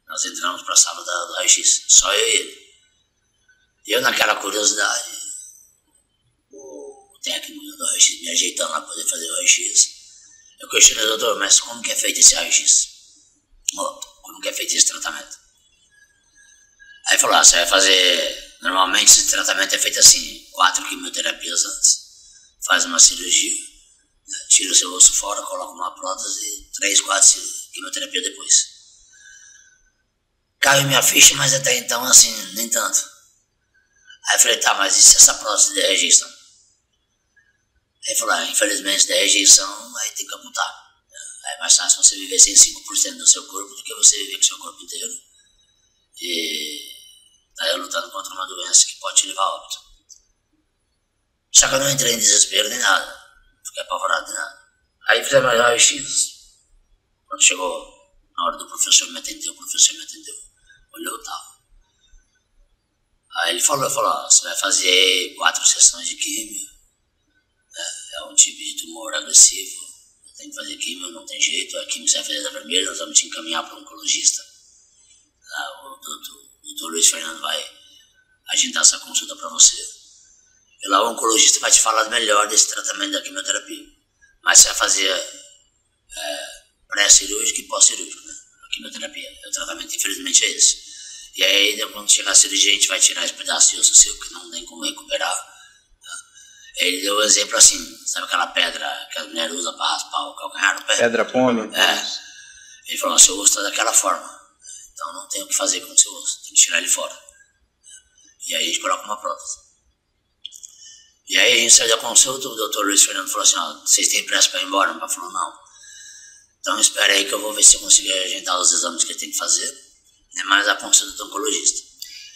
nós entramos pra sala do raio-x, só eu e ele. E eu naquela curiosidade, o técnico do raio-x me ajeitando lá pra poder fazer o raio-x. Eu questionei, doutor, mas como que é feito esse raio-x? Como que é feito esse tratamento? Aí falou, você vai fazer, normalmente esse tratamento é feito assim, 4 quimioterapias antes, faz uma cirurgia, tira o seu osso fora, coloca uma prótese e 3, 4 quimioterapias depois. Caiu minha ficha, mas até então assim, nem tanto. Aí eu falei, tá, mas e se essa prótese der rejeição? Aí falou, infelizmente se der rejeição, aí tem que amputar. Aí é mais fácil você viver sem 5% do seu corpo do que você viver com o seu corpo inteiro. E tá eu lutando contra uma doença que pode te levar a óbito. Só que eu não entrei em desespero nem nada. Fiquei apavorado nem nada. Aí fizemos mais raio-x. Quando chegou na hora do professor me atendeu, olhou e tal. Aí ele falou, você vai fazer 4 sessões de químio. É um tipo de tumor agressivo. Tem que fazer químio, não tem jeito. A químio você vai fazer da primeira, nós vamos te encaminhar para um oncologista. O doutor Luiz Fernando vai agendar essa consulta para você. E lá o oncologista vai te falar melhor desse tratamento da quimioterapia. Mas você vai fazer pré-cirúrgico e pós-cirúrgico, né? A quimioterapia. O tratamento, infelizmente, é esse. E aí, quando chegar a cirurgia, a gente vai tirar esse pedaço de osso seu que não tem como recuperar. Ele deu um exemplo assim, sabe aquela pedra que as mulheres usam para raspar o calcanhar do pé? Pedra pome? Ele falou, seu osso está daquela forma. Então não tem o que fazer com o seu osso, tem que tirar ele fora. E aí a gente coloca uma prótese. E aí a gente saiu da consulta, o doutor Luiz Fernando falou assim, vocês têm pressa para ir embora? Ele falou, não. Então espera aí que eu vou ver se eu consigo agendar os exames que ele tem que fazer. É mais a consulta do oncologista.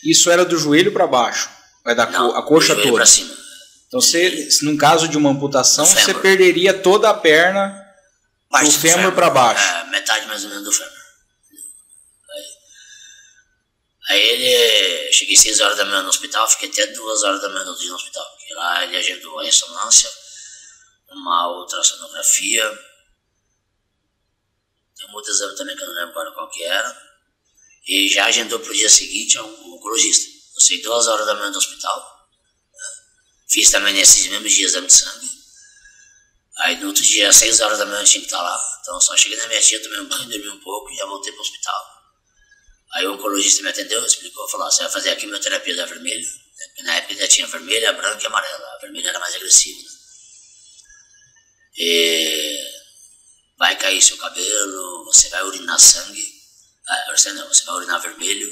Isso era do joelho para baixo? É da a coxa do joelho toda? Para cima. Então, num caso de uma amputação, você perderia toda a perna do fêmur para baixo. Metade mais ou menos do fêmur. Aí eu cheguei 6 horas da manhã no hospital, fiquei até 2 horas da manhã no dia no hospital. Porque lá ele agendou a ressonância, uma ultrassonografia, tem um outro exame também que eu não lembro agora qual que era. E já agendou para o dia seguinte um oncologista. Eu saí 2 horas da manhã do hospital. Fiz também nesses mesmos dias exame de sangue. Aí no outro dia, às 6 horas da manhã, eu tinha que estar lá. Então só cheguei na minha tia, tomei um banho, dormi um pouco e já voltei para o hospital. Aí o oncologista me atendeu, explicou, falou, você vai fazer a quimioterapia da vermelha, né? Porque na época já tinha vermelha, branca e amarela, a vermelha era mais agressiva, né? E vai cair seu cabelo, você vai urinar sangue, você vai urinar vermelho,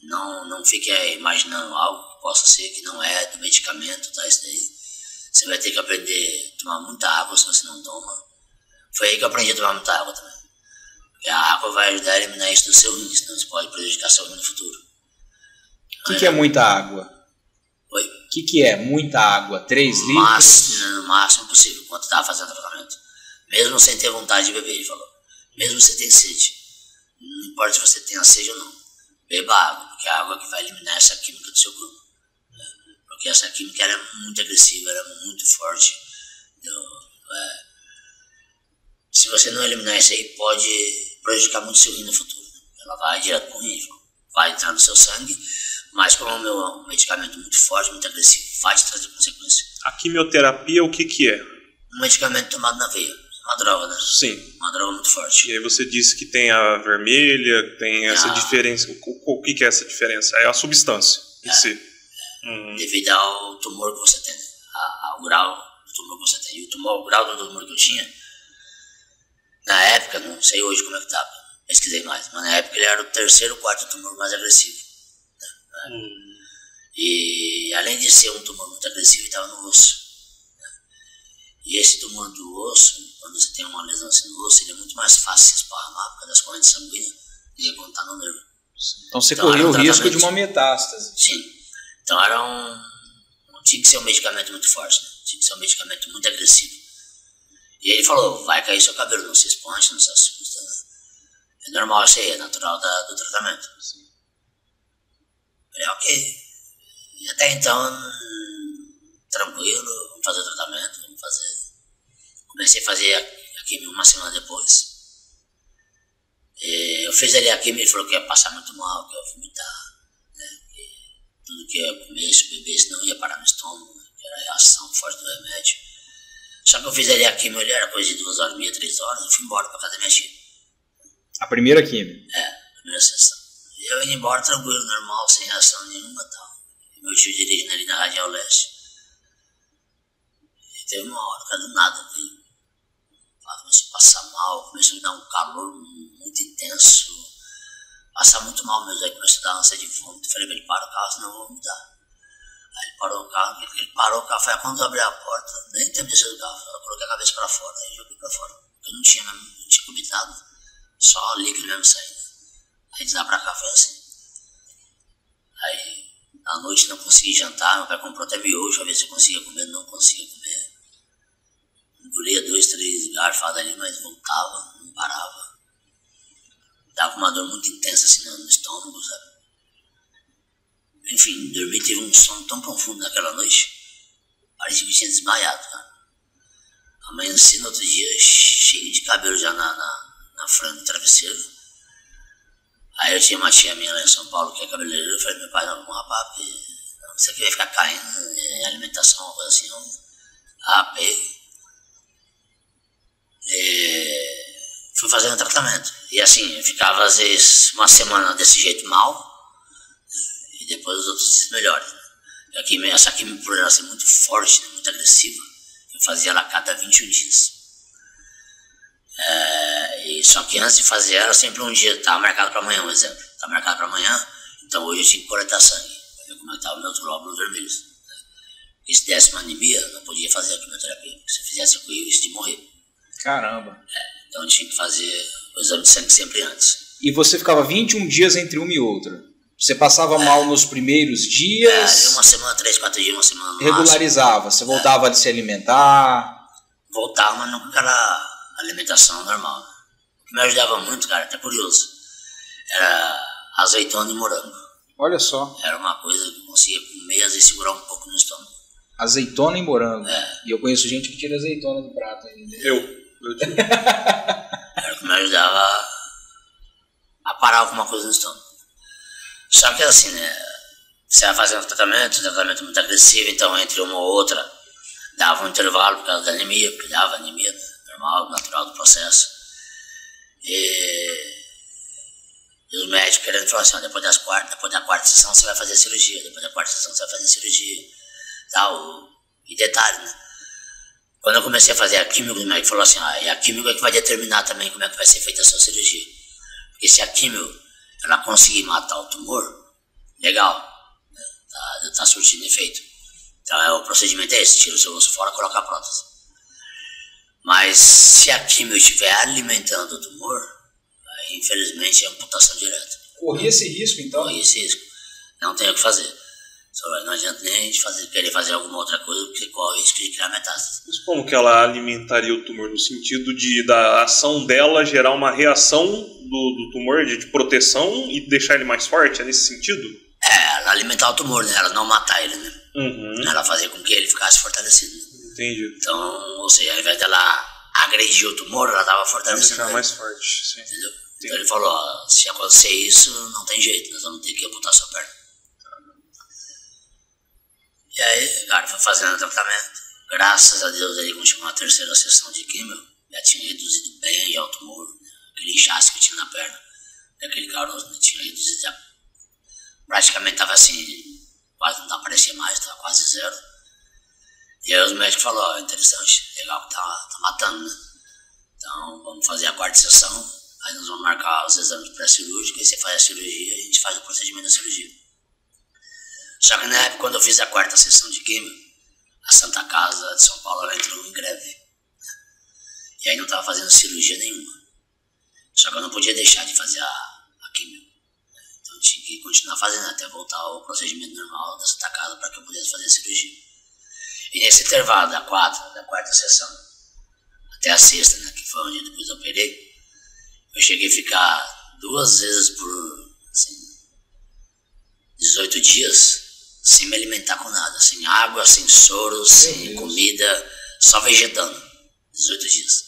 não fique imaginando algo que possa ser que não é do medicamento, tá, isso daí. Você vai ter que aprender a tomar muita água se você não toma. Foi aí que eu aprendi a tomar muita água também. Porque a água vai ajudar a eliminar isso do seu rim, senão você pode prejudicar seu rim no futuro. O que é muita água? Oi? O que é muita água? 3 litros? No máximo possível, enquanto estava fazendo tratamento. Mesmo sem ter vontade de beber, ele falou. Mesmo se você tem sede. Não importa se você tem sede ou não. Beba água, porque a água é que vai eliminar essa química do seu corpo. Porque essa química era muito agressiva, era muito forte. Se você não eliminar isso aí, pode prejudicar muito seu rim no futuro. Ela vai direto para o rim, vai entrar no seu sangue, mas como é um medicamento muito forte, muito agressivo, vai te trazer consequências. A quimioterapia, o que é? Um medicamento tomado na veia, uma droga, né? Sim. Uma droga muito forte. E aí você disse que tem a vermelha, tem essa diferença. O que é essa diferença? É a substância em si. Devido ao tumor que você tem, ao grau do tumor que você tem. E o grau do tumor que eu tinha, na época, não sei hoje como é que tá, pesquisei mais, mas na época ele era o 3º ou 4º tumor mais agressivo. Né? E além de ser um tumor muito agressivo, ele estava no osso. Né? E esse tumor do osso, quando você tem uma lesão assim no osso, ele é muito mais fácil de se esparramar por causa das correntes sanguíneas do que quando está no nervo. Então você correu o risco de uma metástase. Sim. Então tinha que ser um medicamento muito forte, né? Tinha que ser um medicamento muito agressivo. E ele falou, vai cair seu cabelo, não se esponja, não se assusta. Né? É normal isso aí, é natural do tratamento. Sim. Falei, ok. E até então, tranquilo, vamos fazer o tratamento, vamos fazer. Comecei a fazer a quimio uma semana depois. Eu fiz ali a quimio, ele falou que ia passar muito mal, que ia vomitar. Né? Que tudo que eu ia comer, se bebesse, não ia parar no estômago, né? Que era a reação forte do remédio. Só que eu fiz ali a quimio, era coisa de 2 horas e meia, 3 horas, e fui embora pra casa da minha tia. A primeira quimio? A primeira sessão. E eu indo embora tranquilo, normal, sem reação nenhuma e tal. E meu tio dirigindo ali na Radial Leste. E teve uma hora, cara, do nada, veio. Começou a passar mal, começou a dar um calor muito intenso. Passar muito mal mesmo, aí começou a dar ânsia de vômito. Falei pra ele, para o carro, senão eu vou vomitar. Aí ele parou o carro, ele parou o carro, foi quando eu abri a porta, nem tempo de descer do carro, eu coloquei a cabeça pra fora, aí joguei pra fora. Eu não tinha vomitado, só líquido mesmo saindo. Aí de lá pra cá foi assim. Aí à noite não consegui jantar, meu pai comprou até miojo pra ver se eu conseguia comer, não conseguia comer. Engolia 2, 3 garfadas ali, mas voltava, não parava. Dava uma dor muito intensa assim no estômago, sabe? Enfim, dormi, tive um sono tão profundo naquela noite, parecia que eu tinha desmaiado, cara. Amanheci no outro dia, cheio de cabelo já na frente do travesseiro. Aí eu tinha uma tia minha lá em São Paulo, que é cabeleireira, eu falei, meu pai, não, vamos rapar, porque isso aqui vai ficar caindo, é alimentação, uma coisa assim, vamos rapei. Fui fazendo tratamento. E assim, eu ficava às vezes uma semana desse jeito mal, e depois os outros dias melhores. Né? Essa quimio, por ela ser muito forte, né, muito agressiva, eu fazia ela a cada 21 dias. E só que antes de fazer ela, sempre um dia estava marcado para amanhã, um exemplo. Estava marcado para amanhã, então hoje eu tinha que coletar sangue, para ver como é que estavam meus glóbulos vermelhos. E se desse uma anemia, não podia fazer a quimioterapia, porque se eu fizesse, eu corria o risco de morrer. Caramba. Então eu tinha que fazer o exame de sangue sempre antes. E você ficava 21 dias entre uma e outra? Você passava mal nos primeiros dias? Uma semana, 3, 4 dias, uma semana no regularizava, você voltava a se alimentar? Voltava, mas não com aquela alimentação normal. O que me ajudava muito, cara, até curioso, era azeitona e morango. Olha só. Era uma coisa que eu conseguia comer, às vezes segurar um pouco no estômago. Azeitona e morango. E eu conheço gente que tira azeitona do prato ainda. Eu tiro. Era o que me ajudava a parar alguma coisa no estômago. Só que assim, né, você vai fazendo tratamento muito agressivo, então entre uma ou outra dava um intervalo por causa da anemia, porque dava anemia, né, normal, natural do processo. E E os médicos querendo falar assim, ó, depois da quarta sessão você vai fazer cirurgia, depois da quarta sessão você vai fazer cirurgia. Tal. E detalhe, né? Quando eu comecei a fazer a química, o médico falou assim, e a química é que vai determinar também como é que vai ser feita a sua cirurgia. Porque se a química ela conseguir matar o tumor, legal, né? Tá surtindo efeito. Então o procedimento é esse, tira o seu osso fora e coloca a prótese. Mas se a química estiver alimentando o tumor, aí, infelizmente é amputação direta. Corria esse risco, então? Corria esse risco. Não tem o que fazer. Não adianta nem a gente querer fazer alguma outra coisa, porque corre o risco de criar metástase. Mas como que ela alimentaria o tumor? No sentido da ação dela gerar uma reação do tumor de proteção e deixar ele mais forte? É nesse sentido? Ela alimentar o tumor, né? Ela não matar ele, né? Uhum. Ela fazer com que ele ficasse fortalecido. Entendi. Então, ou seja, ao invés dela agredir o tumor, ela estava fortalecendo ele. Mais forte, sim. Entendeu? Então ele falou, se acontecer isso, não tem jeito, nós vamos ter que amputar sua perna. E aí, cara, foi fazendo o tratamento. Graças a Deus, ele continuou a terceira sessão de químio. Já tinha reduzido bem o tumor, né? Aquele inchaço que tinha na perna, aquele caroço, né? Tinha reduzido já. Praticamente estava assim, quase não aparecia mais, estava quase zero. E aí os médicos falaram, interessante, legal, tá matando, né? Então, vamos fazer a quarta sessão, aí nós vamos marcar os exames pré-cirúrgicos, aí você faz a cirurgia e a gente faz o procedimento da cirurgia. Só que na época, quando eu fiz a quarta sessão de químio, a Santa Casa de São Paulo ela entrou em greve. E aí não estava fazendo cirurgia nenhuma. Só que eu não podia deixar de fazer a químio. Então eu tinha que continuar fazendo até voltar ao procedimento normal da Santa Casa para que eu pudesse fazer a cirurgia. E nesse intervalo da quarta sessão até a sexta, né, que foi onde depois eu operei, eu cheguei a ficar 2 vezes por 18 dias sem me alimentar com nada, sem água, sem soro, sem comida, só vegetando, 18 dias.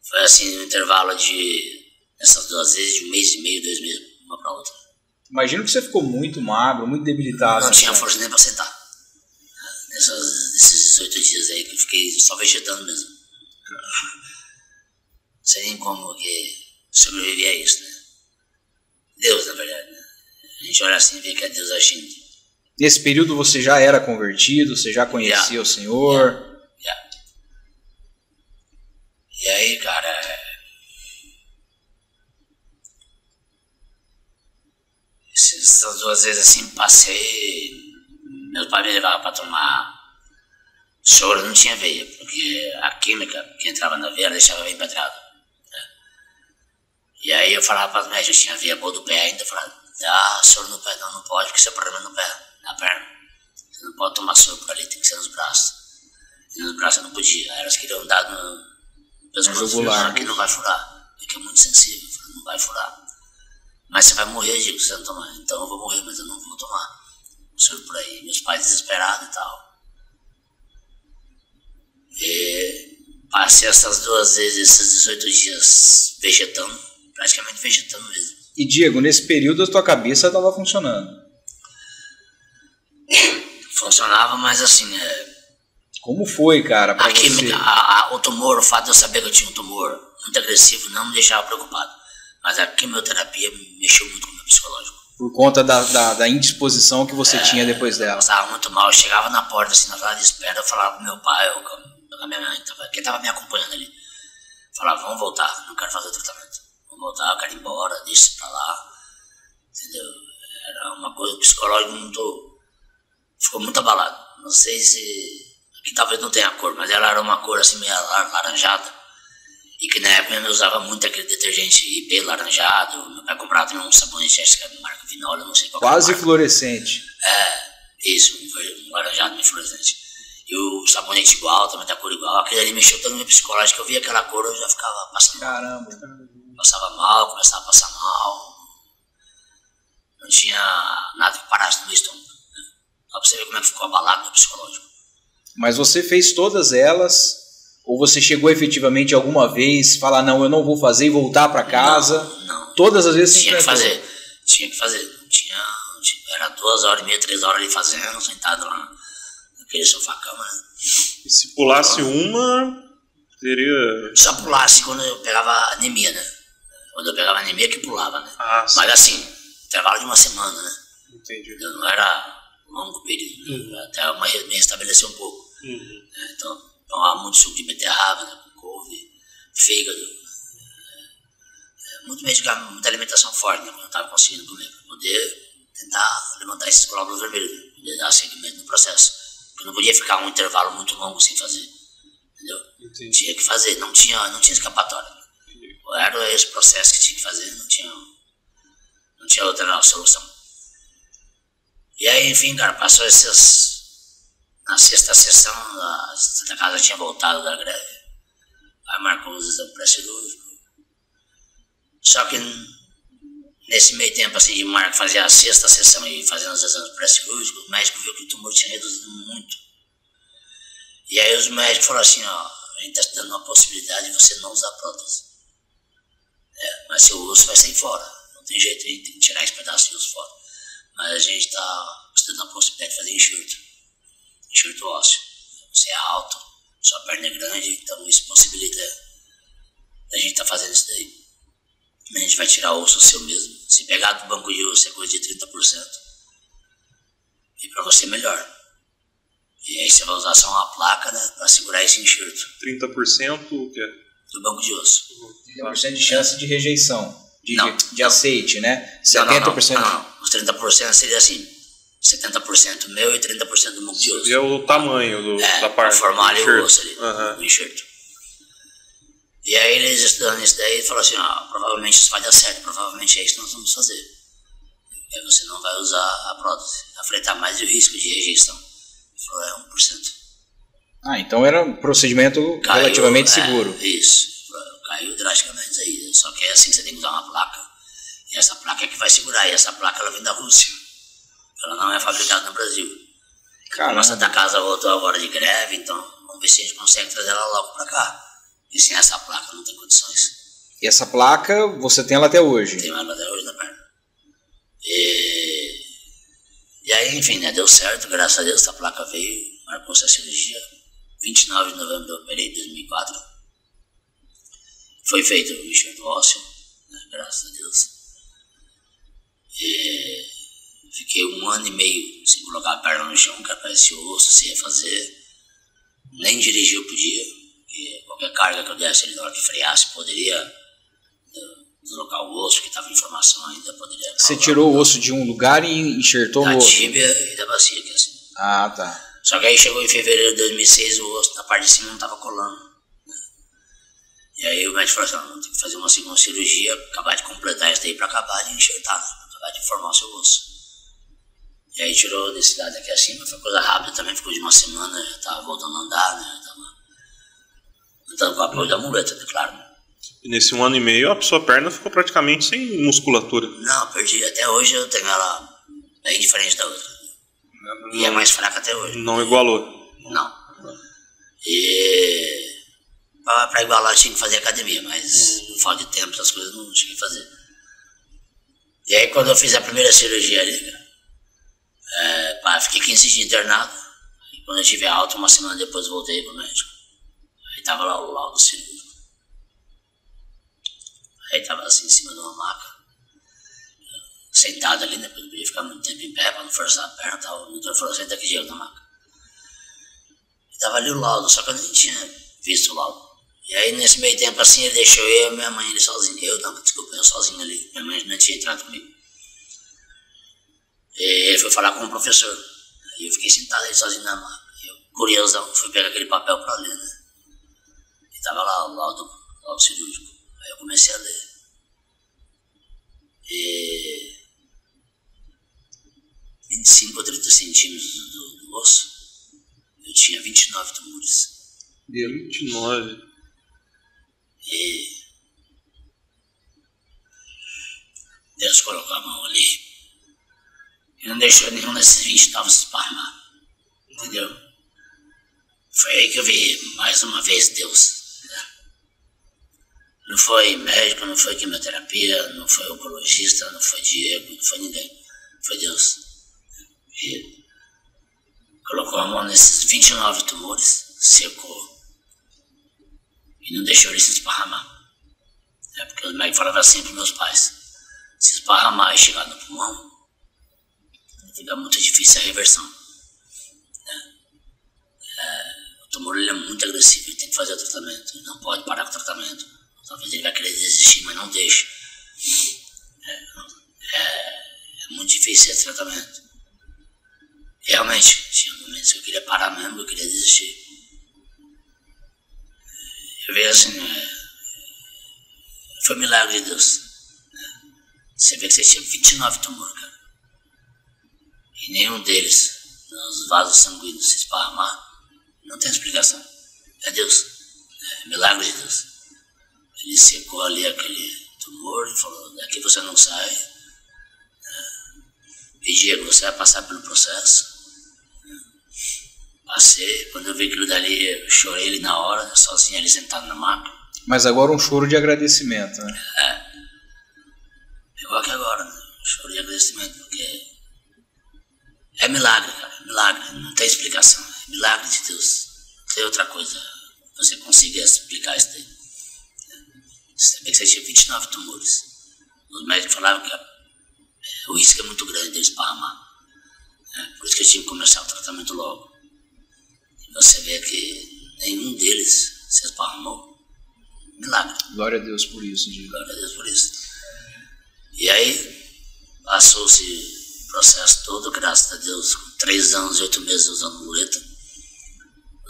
Foi assim, um intervalo essas 2 vezes, de 1 mês e meio, 2 meses, uma pra outra. Imagino que você ficou muito magro, muito debilitado. Não tinha força nem pra sentar. Nesses 18 dias aí que eu fiquei só vegetando mesmo. Não sei nem como que sobreviver a isso, né? Deus, na verdade, né? A gente olha assim e vê que é Deus agindo. Nesse período você já era convertido, você já conhecia o Senhor? Já. E aí, cara, essas 2 vezes assim, passei, meu pai me levava para tomar soro, não tinha veia, porque a química que entrava na veia deixava bem pedrado. Né? E aí eu falava para os médicos, tinha veia boa do pé ainda, eu falava, dá soro no pé, não pode, porque seu problema é no pé, na perna. Você não pode tomar soro por ali, tem que ser nos braços. E nos braços eu não podia, aí elas queriam dar no pescoço, que não vai furar, porque é muito sensível, eu falei, não vai furar. Mas você vai morrer, Diego, se você não tomar. Então eu vou morrer, mas eu não vou tomar soro por aí. Meus pais desesperados e tal. E passei essas 2 vezes, esses 18 dias vegetando, praticamente vegetando mesmo. E Diego, nesse período a tua cabeça estava funcionando? Funcionava, mas assim... Como foi, cara, pra você? O tumor, o fato de eu saber que eu tinha um tumor muito agressivo não me deixava preocupado. Mas a quimioterapia mexeu muito com o meu psicológico. Por conta da indisposição que você tinha depois dela. Eu estava muito mal, eu chegava na porta, assim, na sala de espera, eu falava pro meu pai, com a minha mãe, que estava me acompanhando ali. Falava, vamos voltar, não quero fazer o tratamento. Vamos voltar, eu quero ir embora, deixa isso pra lá. Entendeu? Era uma coisa psicológica ficou muito abalado. Não sei se... Aqui talvez não tenha cor, mas ela era uma cor assim meio laranjada. E que na época eu usava muito aquele detergente IP laranjado. Meu pai comprava também um sabonete, acho que é marca Vinol, eu não sei qual. Quase fluorescente. Isso, um laranjado meio fluorescente. E o sabonete igual, também da cor igual. Aquele ali mexeu tanto no meu psicológico que eu via aquela cor, eu já ficava passando mal. Caramba. Passava mal, começava a passar mal. Não tinha nada que parasse no meu estômago. Só pra você ver como é que ficou abalado no psicológico. Mas você fez todas elas, ou você chegou efetivamente alguma vez falar, não, eu não vou fazer e voltar para casa? Não. Todas as vezes você tinha que fazer. Era 2 horas e meia, 3 horas ali fazendo, sentado lá naquele sofá-cama, né? E se pulasse uma, teria... Só pulasse quando eu pegava anemia, né? Quando eu pegava anemia que pulava, né? Sim. Mas assim, intervalo de uma semana, né? Entendi. Não era longo período, né? Até me restabelecer um pouco. Então, tomava muito suco de beterraba, né? Couve, fígado, muito medicamento, muita alimentação forte, né? Quando eu estava conseguindo comer, para poder tentar levantar esses glóbulos vermelhos, né? Poder dar seguimento no processo. Porque não podia ficar um intervalo muito longo sem fazer, entendeu? Entendi. Tinha que fazer, não tinha escapatória. Era esse processo que tinha que fazer, não tinha outra solução. E aí, enfim, cara, passou na sexta sessão, a Santa Casa tinha voltado da greve, aí marcou os exames pré-cirúrgicos. Só que nesse meio tempo, assim, de fazer a sexta sessão e fazendo os exames pré-cirúrgicos, o médico viu que o tumor tinha reduzido muito. E aí os médicos falaram assim, ó, a gente está estudando uma possibilidade de você não usar prótese. Mas seu osso vai sair fora, não tem jeito, a gente tem que tirar esse pedaço de osso fora. Mas a gente está estudando a possibilidade de fazer enxerto ósseo. Você é alto, sua perna é grande, então isso possibilita a gente estar fazendo isso daí. A gente vai tirar o osso seu mesmo. Se pegar do banco de osso é coisa de 30%. E para você melhor. E aí você vai usar só uma placa, né, para segurar esse enxerto. 30% o quê? Do banco de osso. 30% de chance de rejeição. De aceite, né? 70%. Não. Os 30% seria assim: 70% meu e 30% do banco de osso. Seria o tamanho da parte. Formar ali o osso ali, o enxerto. E aí eles estudando isso daí, falaram assim, provavelmente isso vai dar certo, provavelmente é isso que nós vamos fazer. E aí você não vai usar a prótese. Eu falei, tá, mais o risco de rejeição. Ele falou, 1%. Então era um procedimento relativamente seguro. Isso, caiu drasticamente aí. Só que é assim, você tem que usar uma placa. E essa placa é que vai segurar, e essa placa ela vem da Rússia. Ela não é fabricada no Brasil. Como a Santa Casa voltou agora de greve, então vamos ver se a gente consegue trazer ela logo pra cá. E sem essa placa não tem condições. E essa placa, você tem ela até hoje? Tenho ela até hoje na perna. E aí, enfim, né, deu certo, graças a Deus, essa placa veio, marcou-se a cirurgia. 29 de novembro eu operei, 2004. Foi feito o enxerto ósseo, né, graças a Deus. E fiquei 1 ano e meio sem colocar a perna no chão, que era para esse osso, sem refazer. Nem dirigir eu podia. Qualquer carga que eu desse ali na hora que freasse poderia deslocar o osso, que estava em formação ainda, poderia... Você tirou o osso de um lugar e enxertou no osso? Da tíbia e da bacia, que é assim. Tá. Só que aí chegou em fevereiro de 2006, o osso na parte de cima não estava colando. Né? E aí o médico falou assim, tem que fazer uma segunda cirurgia, acabar de completar isso daí para acabar de enxertar, né? Para acabar de formar o seu osso. E aí tirou desse lado aqui acima, foi coisa rápida também, ficou de uma semana, já estava voltando a andar, né? Andando com o apoio da muleta, é claro. E nesse 1 ano e meio a sua perna ficou praticamente sem musculatura. Não, perdi. Até hoje eu tenho ela bem diferente da outra. E é mais fraca até hoje. Não igualou? Não. E para igualar eu tinha que fazer academia, mas por falta de tempo essas coisas não tinha que fazer. E aí quando eu fiz a primeira cirurgia ali, fiquei 15 dias internado. E quando eu tive alta, 1 semana depois voltei pro médico. Aí tava lá o laudo cirúrgico. Aí tava assim em cima de uma maca, sentado ali, né? Porque eu não podia ficar muito tempo em pé para não forçar a perna. Tal. O doutor falou, senta aqui, Diego, na maca. E tava ali o laudo, só que eu nem tinha visto o laudo. E aí nesse meio tempo assim, ele deixou eu e minha mãe ali sozinho. Eu sozinho ali. Minha mãe não tinha entrado comigo. E ele foi falar com o professor. Aí eu fiquei sentado ali sozinho na maca. Eu, curiosão, fui pegar aquele papel para ler, né? E tava lá o laudo cirúrgico. Aí eu comecei a ler. E 25 ou 30 centímetros do osso, eu tinha 29 tumores. 29? E Deus colocou a mão ali e não deixou nenhum desses 29 se esparramar. Entendeu? Foi aí que eu vi mais uma vez Deus. Não foi médico, não foi quimioterapia, não foi oncologista, não foi Diego, não foi ninguém. Foi Deus. E colocou a mão nesses 29 tumores, secou e não deixou eles se esparramar. Porque os médicos falavam assim para meus pais: se esparramar e chegar no pulmão, fica muito difícil a reversão. O tumor ele é muito agressivo, ele tem que fazer o tratamento, ele não pode parar com o tratamento. Talvez ele vai querer desistir, mas não deixe. É muito difícil esse tratamento. Realmente, tinha momentos que eu queria parar mesmo, eu queria desistir. Eu vejo assim, foi um milagre de Deus. Você vê que você tinha 29 tumores, cara. E nenhum deles, nos vasos sanguíneos, se esparramar, não tem explicação. É Deus. É milagre de Deus. Ele secou ali aquele tumor e falou: daqui você não sai. E Diego, você vai passar pelo processo. Passei, quando eu vi aquilo dali, eu chorei ali na hora, sozinho ali sentado na maca. Mas agora um choro de agradecimento, né? Igual que agora, né? Choro de agradecimento, porque é milagre, cara, é milagre, não tem explicação, é milagre de Deus. Não tem outra coisa que você consiga explicar isso daí. Você sabia que você tinha 29 tumores. Os médicos falavam que o risco é muito grande de esparramar. Por isso que eu tinha que começar o tratamento logo. E você vê que nenhum deles se esparramou. Milagre. Glória a Deus por isso, Diego. Glória a Deus por isso. E aí, passou-se o processo todo, graças a Deus, com 3 anos e 8 meses usando muleta.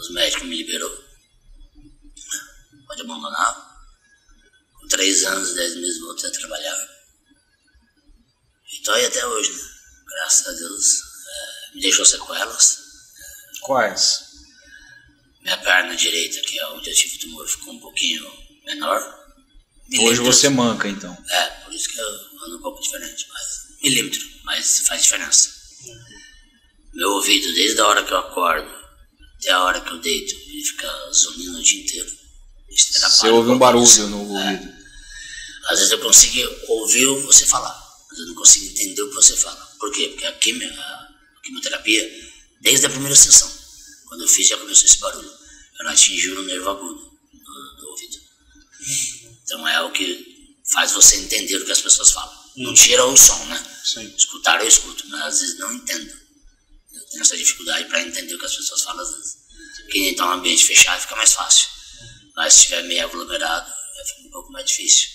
Os médicos me liberou. Pode abandonar. Com 3 anos e 10 meses voltei a trabalhar. E estou aí até hoje, né? Graças a Deus. Me deixou sequelas. Quais? Minha perna direita, que é onde eu tive o tumor, ficou um pouquinho menor. Hoje você manca, então. Por isso que eu ando um pouco diferente, mas milímetro, mas faz diferença. Meu ouvido, desde a hora que eu acordo até a hora que eu deito, ele fica zunindo o dia inteiro. Você ouve um barulho no ouvido. Às vezes eu consigo ouvir você falar, mas eu não consigo entender o que você fala. Por quê? Porque a quimioterapia, desde a primeira sessão, quando eu fiz, já começou esse barulho. Ela atingiu no nervo agudo do ouvido. Então é o que faz você entender o que as pessoas falam. Não tira o som, né? Sim. Escutar eu escuto, mas às vezes não entendo. Eu tenho essa dificuldade para entender o que as pessoas falam às vezes. Quem está em um ambiente fechado fica mais fácil. Mas se estiver meio aglomerado, fica um pouco mais difícil.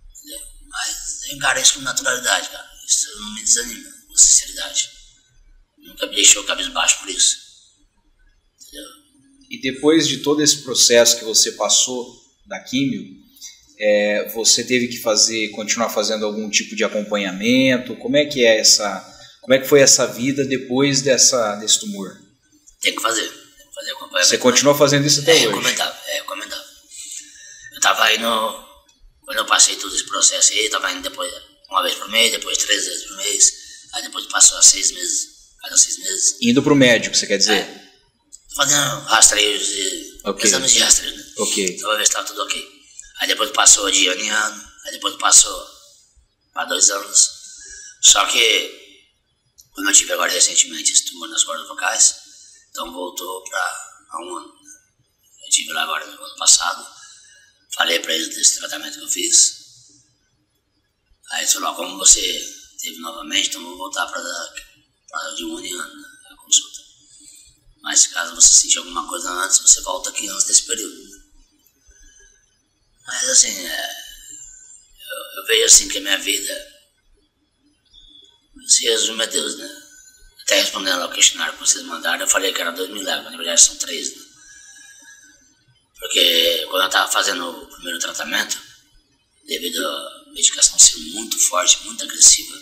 Entendeu? Mas eu encaro isso com naturalidade, cara. Isso não me desanima, com sinceridade. Nunca me deixou cabisbaixo por isso. Entendeu? E depois de todo esse processo que você passou da químio, você teve que continuar fazendo algum tipo de acompanhamento? Como é que foi essa vida depois desse tumor? Tem que fazer acompanhamento. Você continua fazendo isso até hoje? É recomendável. Eu tava indo, quando eu passei todo esse processo aí, eu tava indo depois 1 vez por mês, depois 3 vezes por mês, aí depois passou a 6 meses, cada 6 meses. Indo pro médico, você quer dizer? Fazendo rastreios exames de rastreio, né? Ok. Só pra ver se tava tudo ok. Aí depois passou de ano em ano, aí depois passou para 2 anos. Só que, como eu tive agora recentemente esse tumor nas cordas vocais, então voltou para 1 ano. Eu tive lá agora no ano passado, falei para eles desse tratamento que eu fiz. Aí eles falaram: como você teve novamente, então vou voltar para de 1 ano em ano, né, a consulta. Mas caso você sentir alguma coisa antes, você volta aqui antes desse período. Mas assim, eu vejo assim que a minha vida se resume a Deus, né? Até respondendo ao questionário que vocês mandaram, eu falei que era 2 milagres, mas na verdade são 3, né? Porque quando eu estava fazendo o primeiro tratamento, devido à medicação ser muito forte, muito agressiva,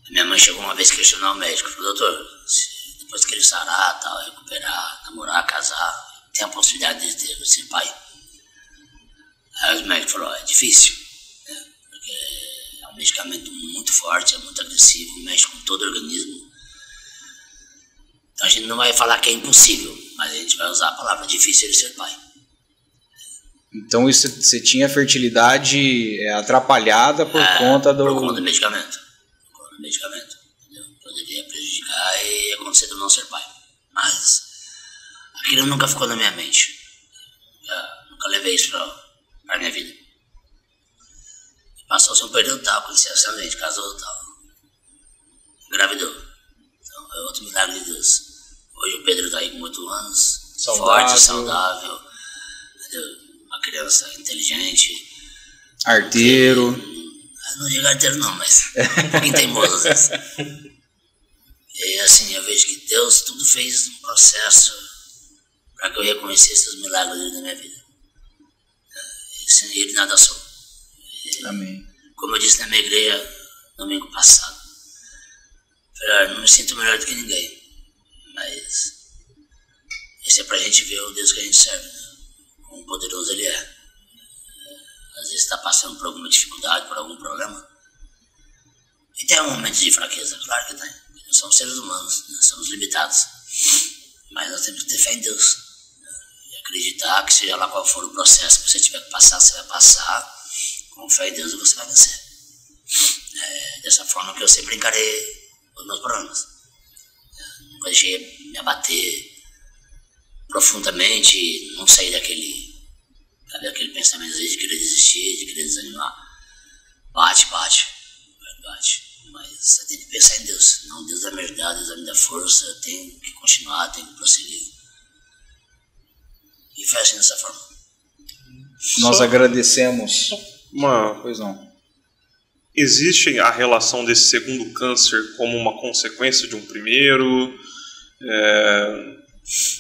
a minha mãe chegou uma vez a questionar o médico, falou: doutor, se depois que ele sarar, tal, recuperar, namorar, casar, tem a possibilidade de ser pai? Aí os médicos falaram: é difícil, né? Porque é um medicamento muito forte, é muito agressivo, mexe com todo o organismo. Então a gente não vai falar que é impossível, mas a gente vai usar a palavra difícil de ser pai. Então você tinha fertilidade atrapalhada por conta do... Por conta do medicamento. Por conta do medicamento. Entendeu? Poderia prejudicar e acontecer de eu não ser pai. Mas aquilo nunca ficou na minha mente. Nunca levei vez para minha vida. Passou-se um período tal, conheci essa gente, casou tal. Engravidou. Então é outro milagre de Deus. Hoje o Pedro está aí com 8 anos, forte, saudável, uma criança inteligente. Arteiro. Não digo arteiro não, mas um pouquinho teimoso às vezes. E assim, eu vejo que Deus tudo fez um processo para que eu reconhecesse os milagres dele na minha vida. E sem ele nada sou. Amém. Como eu disse na minha igreja domingo passado, não me sinto melhor do que ninguém, mas isso é pra gente ver o Deus que a gente serve, né? Quão poderoso ele é. Às vezes está passando por alguma dificuldade, por algum problema, e tem um momento de fraqueza, claro que tem. Nós somos seres humanos, nós somos limitados, mas nós temos que ter fé em Deus, né? E acreditar que seja lá qual for o processo que você tiver que passar, você vai passar. Com fé em Deus você vai vencer. Dessa forma que eu sempre encarei os meus problemas. Nunca deixei me abater profundamente, não sair daquele pensamento às vezes de querer desistir, de querer desanimar. Bate. Mas você tem que pensar em Deus. Não, Deus vai me ajudar, Deus vai me dar força, eu tenho que continuar, tenho que prosseguir. E foi assim dessa forma. Nós agradecemos. Pois não. Existe a relação desse segundo câncer como uma consequência de um primeiro?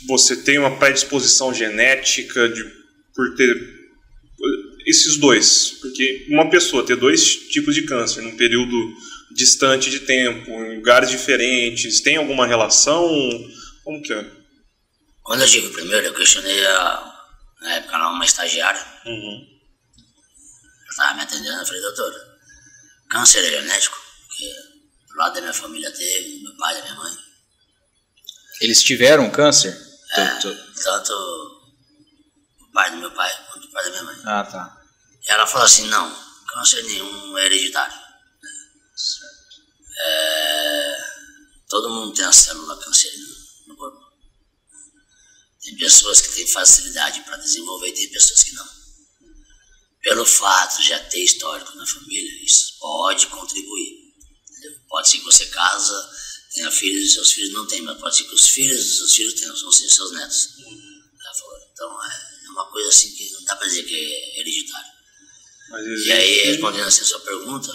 Você tem uma predisposição genética por ter esses dois? Porque uma pessoa ter 2 tipos de câncer num período distante de tempo, em lugares diferentes, tem alguma relação? Como que é? Quando eu tive o primeiro, eu questionei na época uma estagiária. Uhum. Eu estava me atendendo, eu falei, doutora, câncer é genético? Porque do lado da minha família teve, do meu pai, da minha mãe. Eles tiveram câncer? Tanto o pai do meu pai quanto o pai da minha mãe. Ah, tá. E ela falou assim, não, câncer nenhum é hereditário. Todo mundo tem a célula cancerígena no corpo. Tem pessoas que têm facilidade para desenvolver e tem pessoas que não. Pelo fato de já ter histórico na família, isso pode contribuir. Entendeu? Pode ser que você casa, tenha filhos e seus filhos não têm, mas pode ser que os filhos dos seus filhos tenham, ou seja, seus netos. Então é uma coisa assim que não dá para dizer que é hereditário. E aí, respondendo assim a sua pergunta,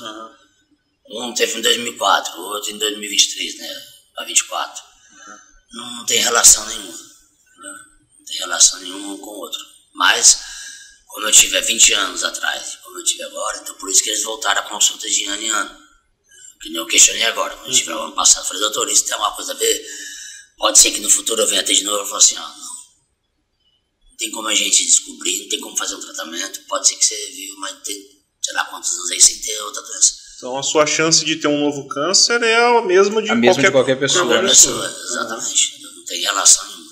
um teve em 2004, o outro em 2023, né, para 24. Não tem relação nenhuma. Não tem relação nenhuma um com o outro. Mas, como eu tive há 20 anos atrás, como eu tive agora, então por isso que eles voltaram a consulta de ano em ano. Que nem eu questionei agora, quando eu tive o ano passado. Falei, doutor, isso tem alguma coisa a ver? Pode ser que no futuro eu venha ter de novo. Eu falei assim, não tem como a gente descobrir, não tem como fazer um tratamento. Pode ser que você viu, mas tem, sei lá quantos anos aí sem ter outra doença. Então a sua chance de ter um novo câncer é a mesma de qualquer pessoa. Exatamente. Não tem relação nenhuma.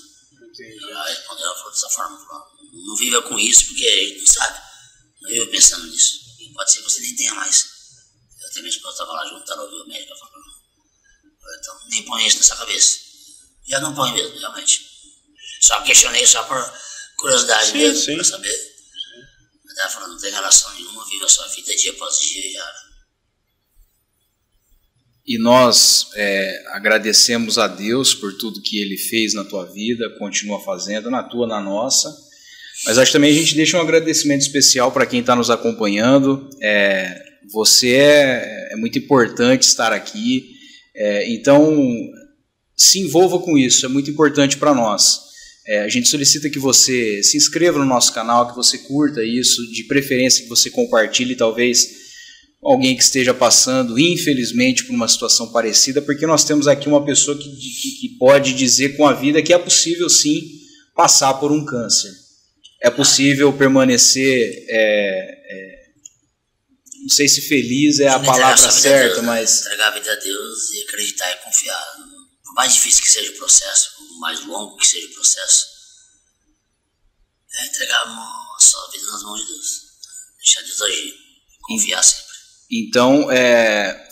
Ela respondeu, ela falou dessa forma. Falou, não viva com isso, porque a gente não sabe. Não viva pensando nisso. E pode ser que você nem tenha mais. Eu até minha esposa estava lá junto, ela ouviu o médico, ela falou, então nem põe isso nessa cabeça. Já não põe mesmo, realmente. Só questionei só por curiosidade mesmo, para saber. Mas ela falou, não tem relação nenhuma, viva a sua vida dia após dia e já. E nós agradecemos a Deus por tudo que Ele fez na tua vida, continua fazendo, na tua, na nossa. Mas acho que também a gente deixa um agradecimento especial para quem está nos acompanhando. Você é muito importante estar aqui, então se envolva com isso, é muito importante para nós. A gente solicita que você se inscreva no nosso canal, que você curta isso, de preferência que você compartilhe, talvez alguém que esteja passando, infelizmente, por uma situação parecida, porque nós temos aqui uma pessoa que pode dizer com a vida que é possível sim passar por um câncer. É possível permanecer, não sei se feliz é a palavra certa, Deus, mas... Entregar a vida a Deus e acreditar e confiar. Por mais difícil que seja o processo, por mais longo que seja o processo, entregar a sua vida nas mãos de Deus. Deixar Deus agir, confiar sempre. Então,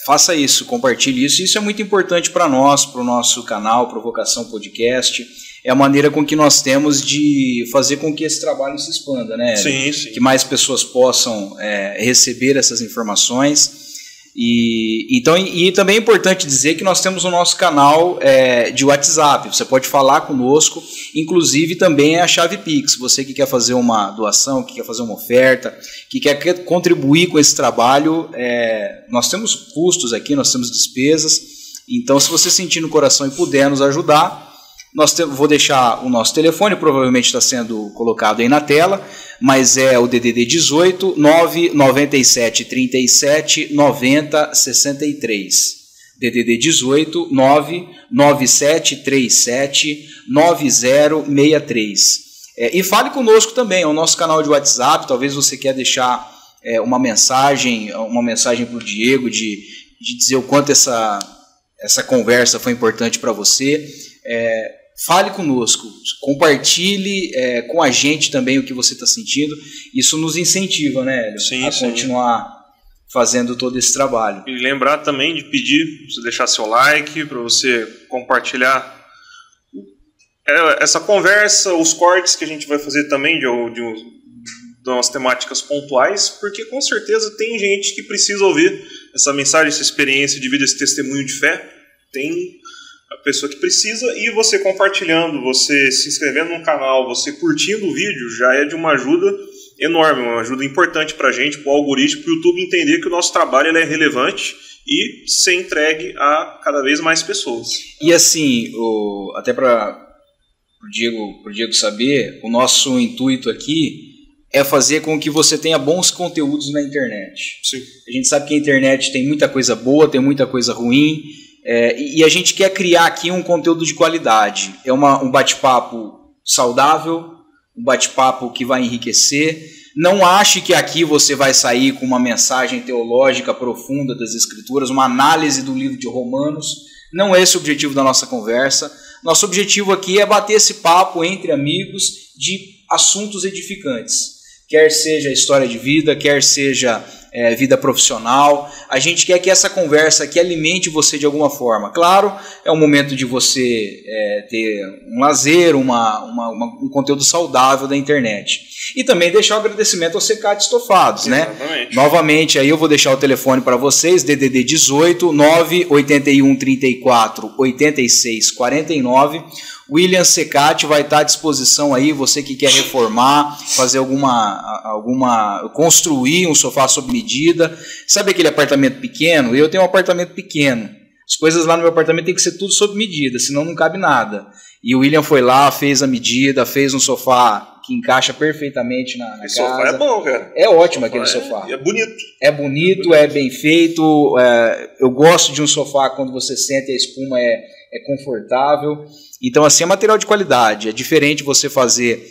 faça isso, compartilhe isso. Isso é muito importante para nós, para o nosso canal, Provocação Podcast. é a maneira com que nós temos de fazer com que esse trabalho se expanda, né? Sim, sim. Que mais pessoas possam receber essas informações. E também é importante dizer que nós temos o nosso canal de WhatsApp. Você pode falar conosco, inclusive também é a chave Pix. Você que quer fazer uma doação, que quer fazer uma oferta, que quer contribuir com esse trabalho, nós temos custos aqui, nós temos despesas. Então, se você sentir no coração e puder nos ajudar, vou deixar o nosso telefone, provavelmente está sendo colocado aí na tela, mas é o DDD 18 997 37 90 63. DDD 18 997 37 9063. E fale conosco também, é o nosso canal de WhatsApp. Talvez você quer deixar uma mensagem para o Diego de dizer o quanto essa conversa foi importante para você. Fale conosco, compartilhe com a gente também o que você está sentindo. Isso nos incentiva, né, Hélio? Sim, continuar fazendo todo esse trabalho. E lembrar também de pedir para você deixar seu like, para você compartilhar essa conversa, os cortes que a gente vai fazer também de umas temáticas pontuais, porque com certeza tem gente que precisa ouvir essa mensagem, essa experiência de vida, esse testemunho de fé. Tem a pessoa que precisa, e você compartilhando, você se inscrevendo no canal, você curtindo o vídeo, já é de uma ajuda enorme, uma ajuda importante para a gente, para o algoritmo, para o YouTube entender que o nosso trabalho ele é relevante e ser entregue a cada vez mais pessoas. E assim, até para o Diego saber, o nosso intuito aqui é fazer com que você tenha bons conteúdos na internet. Sim. A gente sabe que a internet tem muita coisa boa, tem muita coisa ruim, e a gente quer criar aqui um conteúdo de qualidade. É um bate-papo saudável, um bate-papo que vai enriquecer. Não ache que aqui você vai sair com uma mensagem teológica profunda das Escrituras, uma análise do livro de Romanos. Não é esse o objetivo da nossa conversa. Nosso objetivo aqui é bater esse papo entre amigos de assuntos edificantes. Quer seja história de vida, quer seja vida profissional. A gente quer que essa conversa aqui alimente você de alguma forma. Claro, é um momento de você ter um lazer, um conteúdo saudável da internet. E também deixar o agradecimento ao Secate Estofados, né? Novamente, aí eu vou deixar o telefone para vocês, DDD 18 981 34 86 49. William Secate vai estar à disposição aí, você que quer reformar, fazer construir um sofá sob medida. Sabe aquele apartamento pequeno? Eu tenho um apartamento pequeno. As coisas lá no meu apartamento tem que ser tudo sob medida, senão não cabe nada. E o William foi lá, fez a medida, fez um sofá que encaixa perfeitamente na casa. Esse sofá é bom, cara. É ótimo aquele sofá. É bonito. É bonito, é bem feito. Eu gosto de um sofá quando você sente a espuma é confortável. Então, assim, é material de qualidade. É diferente você fazer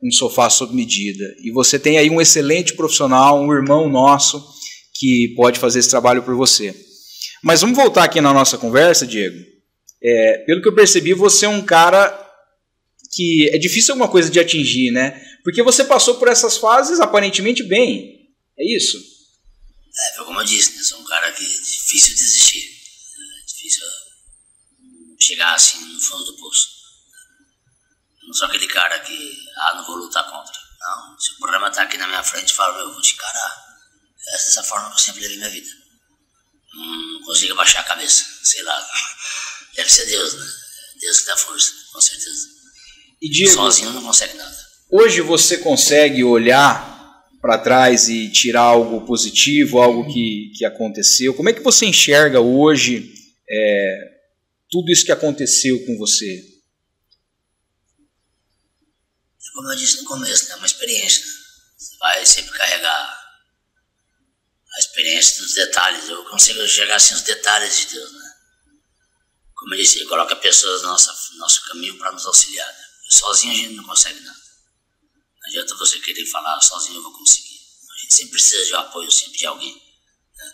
um sofá sob medida. E você tem aí um excelente profissional, um irmão nosso, que pode fazer esse trabalho por você. Mas vamos voltar aqui na nossa conversa, Diego. Pelo que eu percebi, você é um cara que é difícil alguma coisa de atingir, né? Porque você passou por essas fases aparentemente bem. É isso? Foi como eu disse, né? Sou um cara que é difícil desistir. É difícil chegar assim no fundo do poço. Não sou aquele cara que, não vou lutar contra. Não, se o problema está aqui na minha frente, eu falo, eu vou te encarar. É dessa forma que eu sempre levei minha vida. Não consigo abaixar a cabeça, sei lá. Deve ser Deus, né? Deus que dá força, com certeza. E Diego, sozinho não consegue nada. Hoje você consegue olhar para trás e tirar algo positivo, algo que aconteceu? Como é que você enxerga hoje tudo isso que aconteceu com você? Como eu disse no começo, é uma experiência. Você vai sempre carregar a experiência dos detalhes. Eu consigo enxergar assim os detalhes de Deus, né? Como eu disse, ele coloca pessoas no nosso caminho para nos auxiliar. Né? Sozinho a gente não consegue nada. Não adianta você querer falar, sozinho eu vou conseguir. A gente sempre precisa de um apoio, sempre de alguém. Né?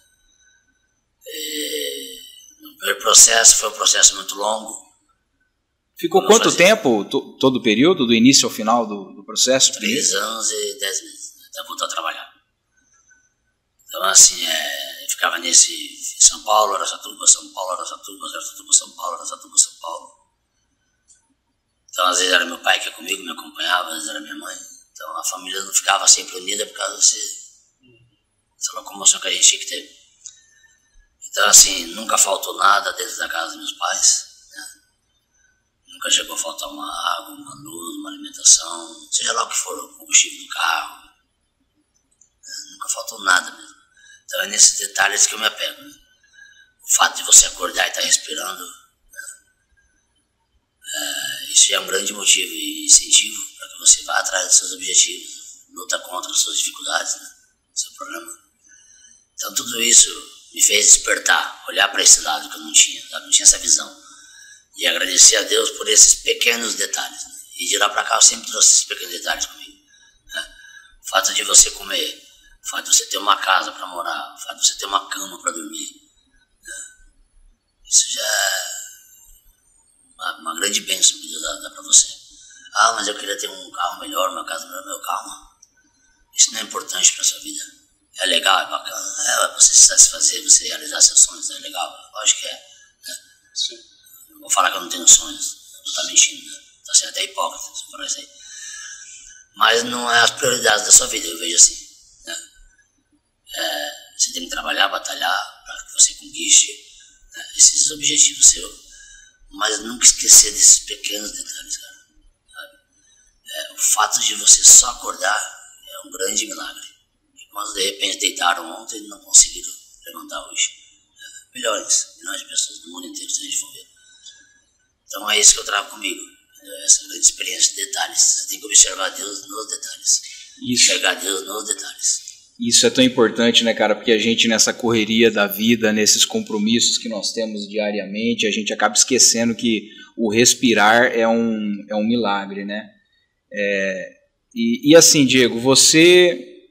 O primeiro processo foi um processo muito longo. Ficou quanto tempo, todo o período, do início ao final do processo? 3 anos e 10 meses, até voltar a trabalhar. Então, assim, eu ficava nesse São Paulo, Araçatuba, São Paulo, Araçatuba, Araçatuba, São Paulo, Araçatuba, São Paulo. Então, às vezes era meu pai que ia comigo, me acompanhava, às vezes era minha mãe. Então, a família não ficava sempre unida por causa dessa locomoção que a gente tinha que ter. Então, assim, nunca faltou nada dentro da casa dos meus pais, né? Nunca chegou a faltar uma água, uma luz, uma alimentação, seja lá o que for, o combustível do carro. Né? Nunca faltou nada mesmo. Então, é nesses detalhes que eu me apego, né? O fato de você acordar e estar respirando, isso já é um grande motivo e incentivo para que você vá atrás dos seus objetivos, luta contra as suas dificuldades, né? Seu problema. Então tudo isso me fez despertar, olhar para esse lado que eu não tinha, sabe? Não tinha essa visão. E agradecer a Deus por esses pequenos detalhes, né? E de lá para cá eu sempre trouxe esses pequenos detalhes comigo, né? O fato de você comer, o fato de você ter uma casa para morar, o fato de você ter uma cama para dormir, né? Isso já é uma grande bênção que Deus dá para você. Ah, mas eu queria ter um carro melhor, uma casa melhor. Meu, calma. Isso não é importante para sua vida. É legal, é bacana. Você se satisfazer, você realizar seus sonhos, é legal. Lógico que é. Né? Sim. Eu vou falar que eu não tenho sonhos. Eu tô mentindo, né? Tá sendo até hipócrita se eu falar isso aí. Mas não é as prioridades da sua vida, eu vejo assim. Né? Você tem que trabalhar, batalhar para que você conquiste, né, esses objetivos seus. Mas nunca esquecer desses pequenos detalhes, cara. Sabe? O fato de você só acordar é um grande milagre. E quando de repente deitaram ontem e não conseguiram levantar hoje. Milhões de pessoas no mundo inteiro, se a gente for ver. Então é isso que eu trago comigo. Essa grande experiência de detalhes. Você tem que observar Deus nos detalhes. Enxergar Deus nos detalhes. Isso é tão importante, né, cara? Porque a gente, nessa correria da vida, nesses compromissos que nós temos diariamente, a gente acaba esquecendo que o respirar é um milagre, né? E assim, Diego, você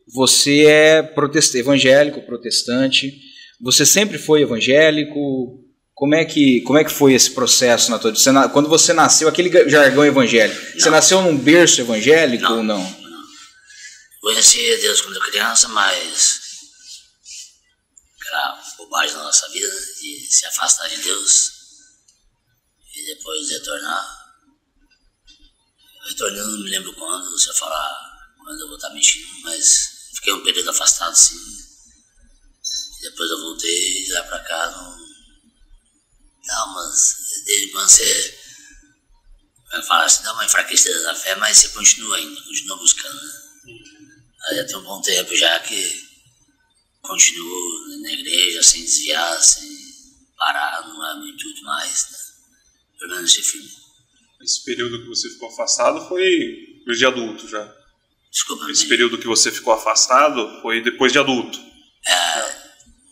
é evangélico, protestante. Você sempre foi evangélico? Como é que foi esse processo na tua vida? Quando você nasceu, aquele jargão evangélico, não. Você nasceu num berço evangélico ou não? Conheci Deus quando eu criança, mas era bobagem na nossa vida, de se afastar de Deus e depois retornar. Retornando, não me lembro quando, se eu falar quando eu vou estar mentindo, mas fiquei um período afastado, sim. E depois eu voltei de lá pra cá, mas desde quando você vai falar assim, dá uma enfraquecida da fé, mas você continua ainda, continua buscando, né? Já tem um bom tempo já que continuo na igreja sem desviar, sem parar, não é muito intuito mais, né? Pelo menos esse filme. Esse período que você ficou afastado foi de adulto já? Desculpa. Esse período que você ficou afastado foi depois de adulto?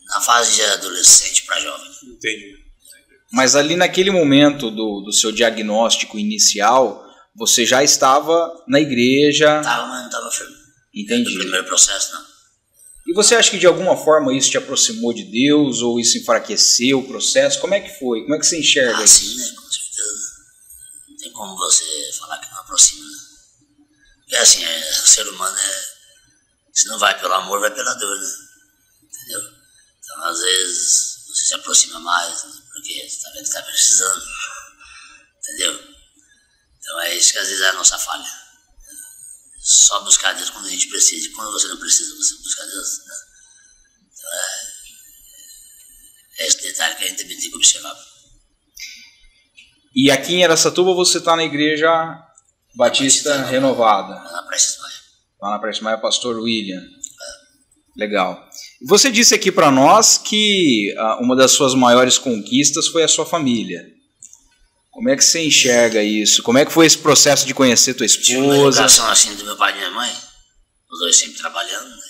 Na fase de adolescente para jovem. Entendi. Mas ali naquele momento do seu diagnóstico inicial, você já estava na igreja? Estava, mas não estava firme. Entendi. No primeiro processo, não. E você acha que de alguma forma isso te aproximou de Deus ou isso enfraqueceu o processo? Como é que foi? Como é que você enxerga isso? Sim, né? Com certeza. Não tem como você falar que não aproxima, né? Porque assim, o ser humano se não vai pelo amor, vai pela dor, né? Entendeu? Então às vezes você se aproxima mais, né? Porque você está vendo que está precisando. Entendeu? Então é isso que às vezes é a nossa falha. Só buscar Deus quando a gente precisa. E quando você não precisa, você busca Deus, né? Então é esse detalhe que a gente também tem que observar. E aqui em Araçatuba você está na igreja Batista Renovada. Lá na Prestes Maia. Lá na Prestes Maia, pastor William. Legal. Você disse aqui para nós que uma das suas maiores conquistas foi a sua família. Como é que você enxerga isso? Como é que foi esse processo de conhecer tua esposa? Tive uma educação assim do meu pai e da minha mãe, os dois sempre trabalhando, né?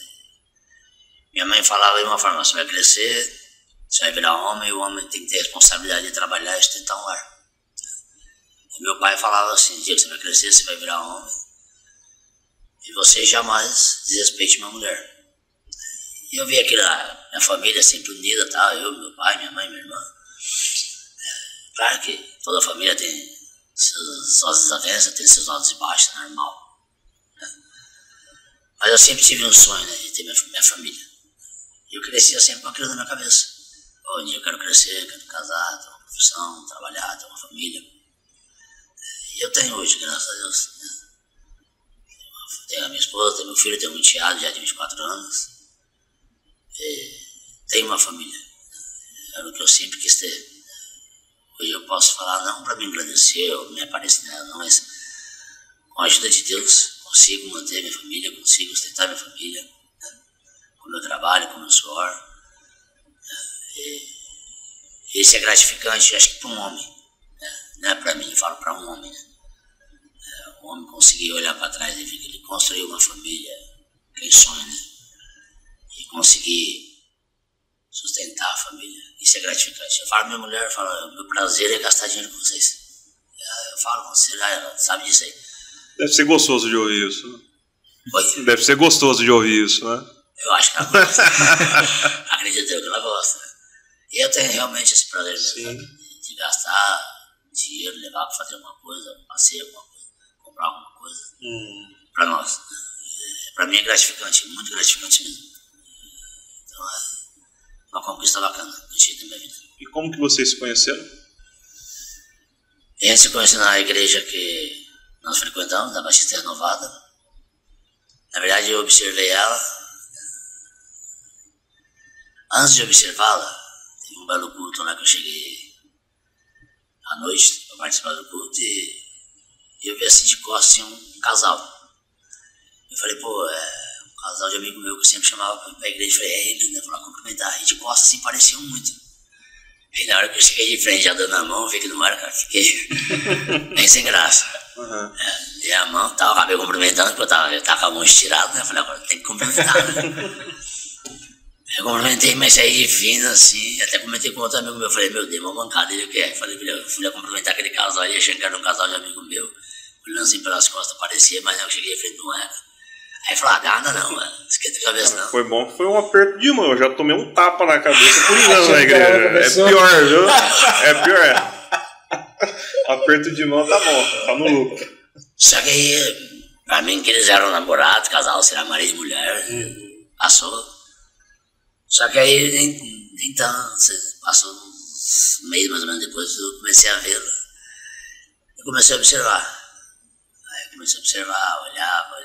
Minha mãe falava de uma forma: você vai crescer, você vai virar homem, e o homem tem que ter responsabilidade de trabalhar e sustentar um lar. E meu pai falava assim: dia que você vai crescer, você vai virar homem, e você jamais desrespeite uma mulher. E eu vi aquilo lá, minha família sempre unida, tá? Eu, meu pai, minha mãe, minha irmã. Claro que toda família tem suas desavenças, tem seus altos e baixos, é normal, né? Mas eu sempre tive um sonho, né, de ter minha família. E eu crescia sempre com aquilo na minha cabeça. Um dia eu quero crescer, quero casar, ter uma profissão, trabalhar, ter uma família. Eu tenho hoje, graças a Deus. Tenho a minha esposa, tenho meu filho, tenho um enteado já de 24 anos. Tenho uma família. Era o que eu sempre quis ter. Hoje eu posso falar, não para me engrandecer ou me aparecer nela, não, mas com a ajuda de Deus, consigo manter minha família, consigo sustentar minha família, né? Com o meu trabalho, com o meu suor. Isso é gratificante, acho que para um homem, né? Não é para mim, eu falo para um homem, né? O homem conseguir olhar para trás e ver que ele construiu uma família, quem sonha, né? E conseguir sustentar a família, isso é gratificante. Eu falo pra minha mulher, eu falo, meu prazer é gastar dinheiro com vocês. Eu falo com você, ela sabe disso aí. Deve ser gostoso de ouvir isso. Oi? Deve ser gostoso de ouvir isso, né? Eu acho que ela gosta. Acredito eu que ela gosta. E eu tenho realmente esse prazer mesmo, de gastar dinheiro, levar para fazer alguma coisa, um passeio, alguma coisa, comprar alguma coisa. Para nós. Para mim é gratificante, muito gratificante mesmo. Então uma conquista bacana que eu tive na minha vida. E como que vocês se conheceram? A gente se conheceu na igreja que nós frequentamos, da Batista Renovada. Na verdade, eu observei ela. Antes de observá-la, teve um belo culto lá que eu cheguei à noite para participar do culto e eu vi assim de costas assim, um casal. Eu falei, pô, um casal de amigo meu que eu sempre chamava pra igreja. Eu falei, é ele, né? Vou lá cumprimentar. E de costas assim pareciam muito. Aí na hora que eu cheguei de frente, já dando a mão, vi que não era, cara, fiquei bem sem graça. Dei a mão, tal, acabei cumprimentando, porque eu tava com a mão estirada, né? Eu falei, agora tem que cumprimentar, né? Eu cumprimentei, mas saí de fino, assim, até comentei com outro amigo meu, falei, meu Deus, uma mancada, ele o que é? Falei, eu fui lá cumprimentar aquele casal aí, achei que era um casal de amigo meu, olhando assim pelas costas, parecia, mas eu cheguei e falei, não era. Aí falou, agarra não, mano, esquenta a cabeça não. Foi bom, foi um aperto de mão, eu já tomei um tapa na cabeça por engano na igreja, é pior, viu? É pior, aperto de mão tá bom, tá no lucro. Só que aí, pra mim que eles eram namorados, casal, será marido e mulher, passou. Só que aí, nem tanto, passou uns meses mais ou menos depois, eu comecei a vê-la. Eu comecei a observar. Aí eu comecei a observar, olhava.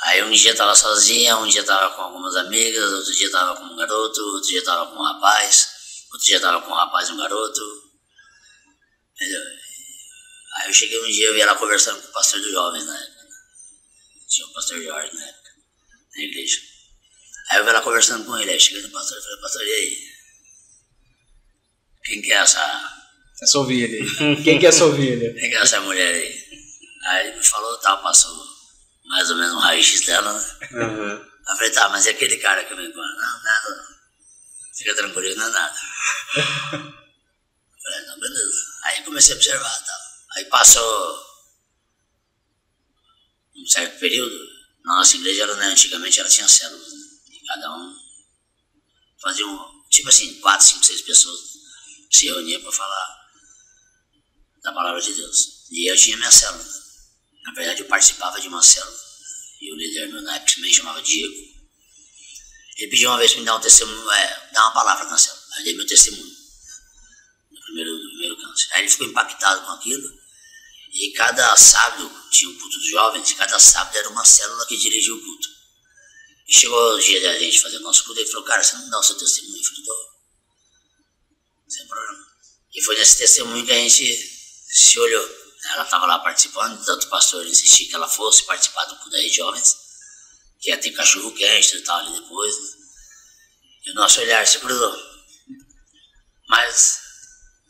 Aí um dia eu tava sozinha, um dia eu tava com algumas amigas, outro dia eu tava com um garoto, outro dia eu tava com um rapaz, outro dia eu tava com um rapaz e um garoto. Entendeu? Aí eu cheguei um dia e vi ela conversando com o pastor dos jovens na época. Tinha o pastor Jorge na época, na igreja. Aí eu vi ela conversando com ele, aí cheguei no pastor e falei, pastor, e aí? Quem que é essa ovelha aí? Quem que é essa ovelha? Quem que é essa mulher aí? Aí ele me falou, tal, passou mais ou menos um raio-x dela, né? Eu falei, tá, mas e aquele cara que vem com ela? Não, nada. Fica tranquilo, não é nada. Eu falei, não, beleza. Aí comecei a observar, tal. Aí passou um certo período, na nossa igreja, antigamente ela tinha células, né? E cada um fazia tipo assim, 4, 5, 6 pessoas se reuniam para falar da palavra de Deus. E eu tinha minha célula. Na verdade, eu participava de uma célula. E o líder meu na época também chamava Diego. Ele pediu uma vez para me dar um testemunho, dar uma palavra na célula. Aí eu dei meu testemunho no primeiro câncer. Aí ele ficou impactado com aquilo. E cada sábado tinha um culto dos jovens, e cada sábado era uma célula que dirigia o culto. E chegou o dia da gente fazer o nosso culto, e ele falou, cara, você não dá o seu testemunho? Eu falei, dou. Sem problema. E foi nesse testemunho que a gente se olhou. Ela estava lá participando, tanto o pastor insistia que ela fosse participar do culto das jovens, que ia ter cachorro quente e tal ali depois, né? E o nosso olhar se cruzou. Mas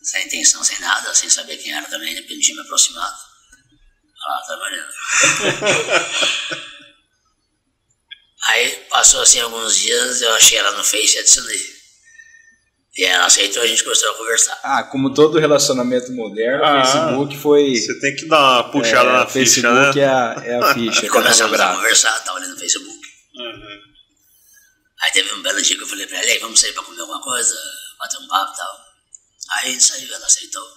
sem intenção, sem nada, sem saber quem era também, né? Porque não tinha me aproximado. Olha lá, trabalhando. Aí passou assim alguns dias, eu achei ela no Face e adicionei. E ela aceitou, a gente começou a conversar. Como todo relacionamento moderno, o Facebook foi... Você tem que dar uma puxada na ficha, né? Facebook é a ficha. E começamos a conversar, tava ali no Facebook. Aí teve um belo dia que eu falei pra ela, vamos sair pra comer alguma coisa, bater um papo e tal. Aí a gente saiu, ela aceitou.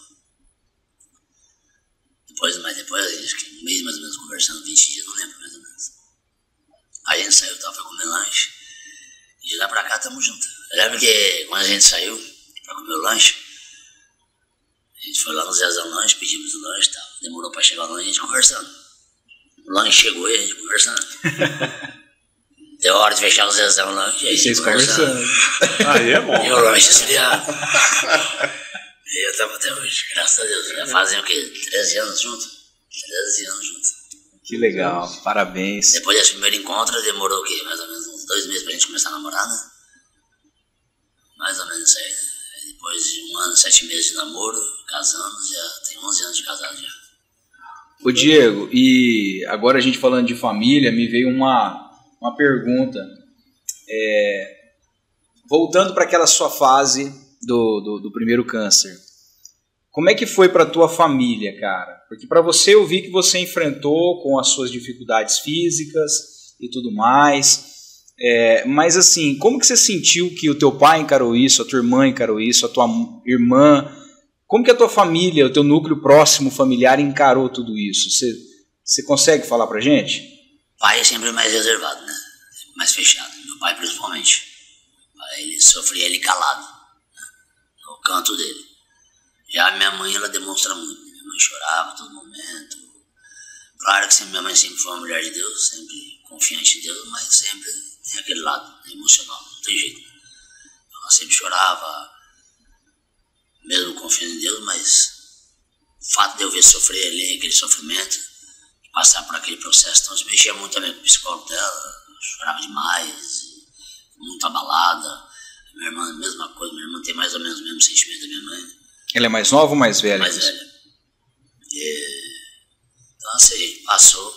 Depois, acho que um mês mais ou menos conversando, 20 dias, não lembro mais ou menos. Aí a gente saiu, foi comer lanche. E de lá pra cá, tamo junto. Eu lembro que quando a gente saiu pra comer o lanche, a gente foi lá no Zezão Lanche, pedimos o lanche e tal. Demorou pra chegar o lanche, a gente conversando. O lanche chegou e a gente conversando. Deu hora de fechar o Zezão Lanche, e vocês conversando. Aí é bom. E o lanche esfriado. E eu tava até hoje, graças a Deus. Já fazem o quê? 13 anos juntos? 13 anos juntos. Que legal, parabéns. Depois desse primeiro encontro, demorou o quê? Mais ou menos uns 2 meses pra gente começar a namorar, né? Mais ou menos isso aí, né? Depois de 1 ano, 7 meses de namoro, casamos, já tem 11 anos de casado já. Ô Diego, e agora a gente falando de família, me veio uma pergunta. Voltando para aquela sua fase do primeiro câncer, como é que foi para tua família, cara? Porque para você eu vi que você enfrentou com as suas dificuldades físicas e tudo mais. Mas assim, como que você sentiu que o teu pai encarou isso, a tua irmã encarou isso, a tua irmã? Como que a tua família, o teu núcleo próximo familiar encarou tudo isso? Você consegue falar pra gente? Pai é sempre mais reservado, né? Mais fechado. Meu pai principalmente. Ele sofria ele calado, né? No canto dele. Já a minha mãe, ela demonstra muito. Minha mãe chorava a todo momento. Claro que minha mãe sempre foi uma mulher de Deus, sempre confiante em Deus, mas sempre tem aquele lado emocional, não tem jeito. Ela sempre chorava, mesmo confiando em Deus, mas o fato de eu ver sofrer ali, aquele sofrimento, passar por aquele processo, então isso mexia muito também com o psicólogo dela, chorava demais, muito abalada. Minha irmã, a mesma coisa, minha irmã tem mais ou menos o mesmo sentimento da minha mãe. Ela é mais nova ou mais velha? Mais velha. Então assim, passou,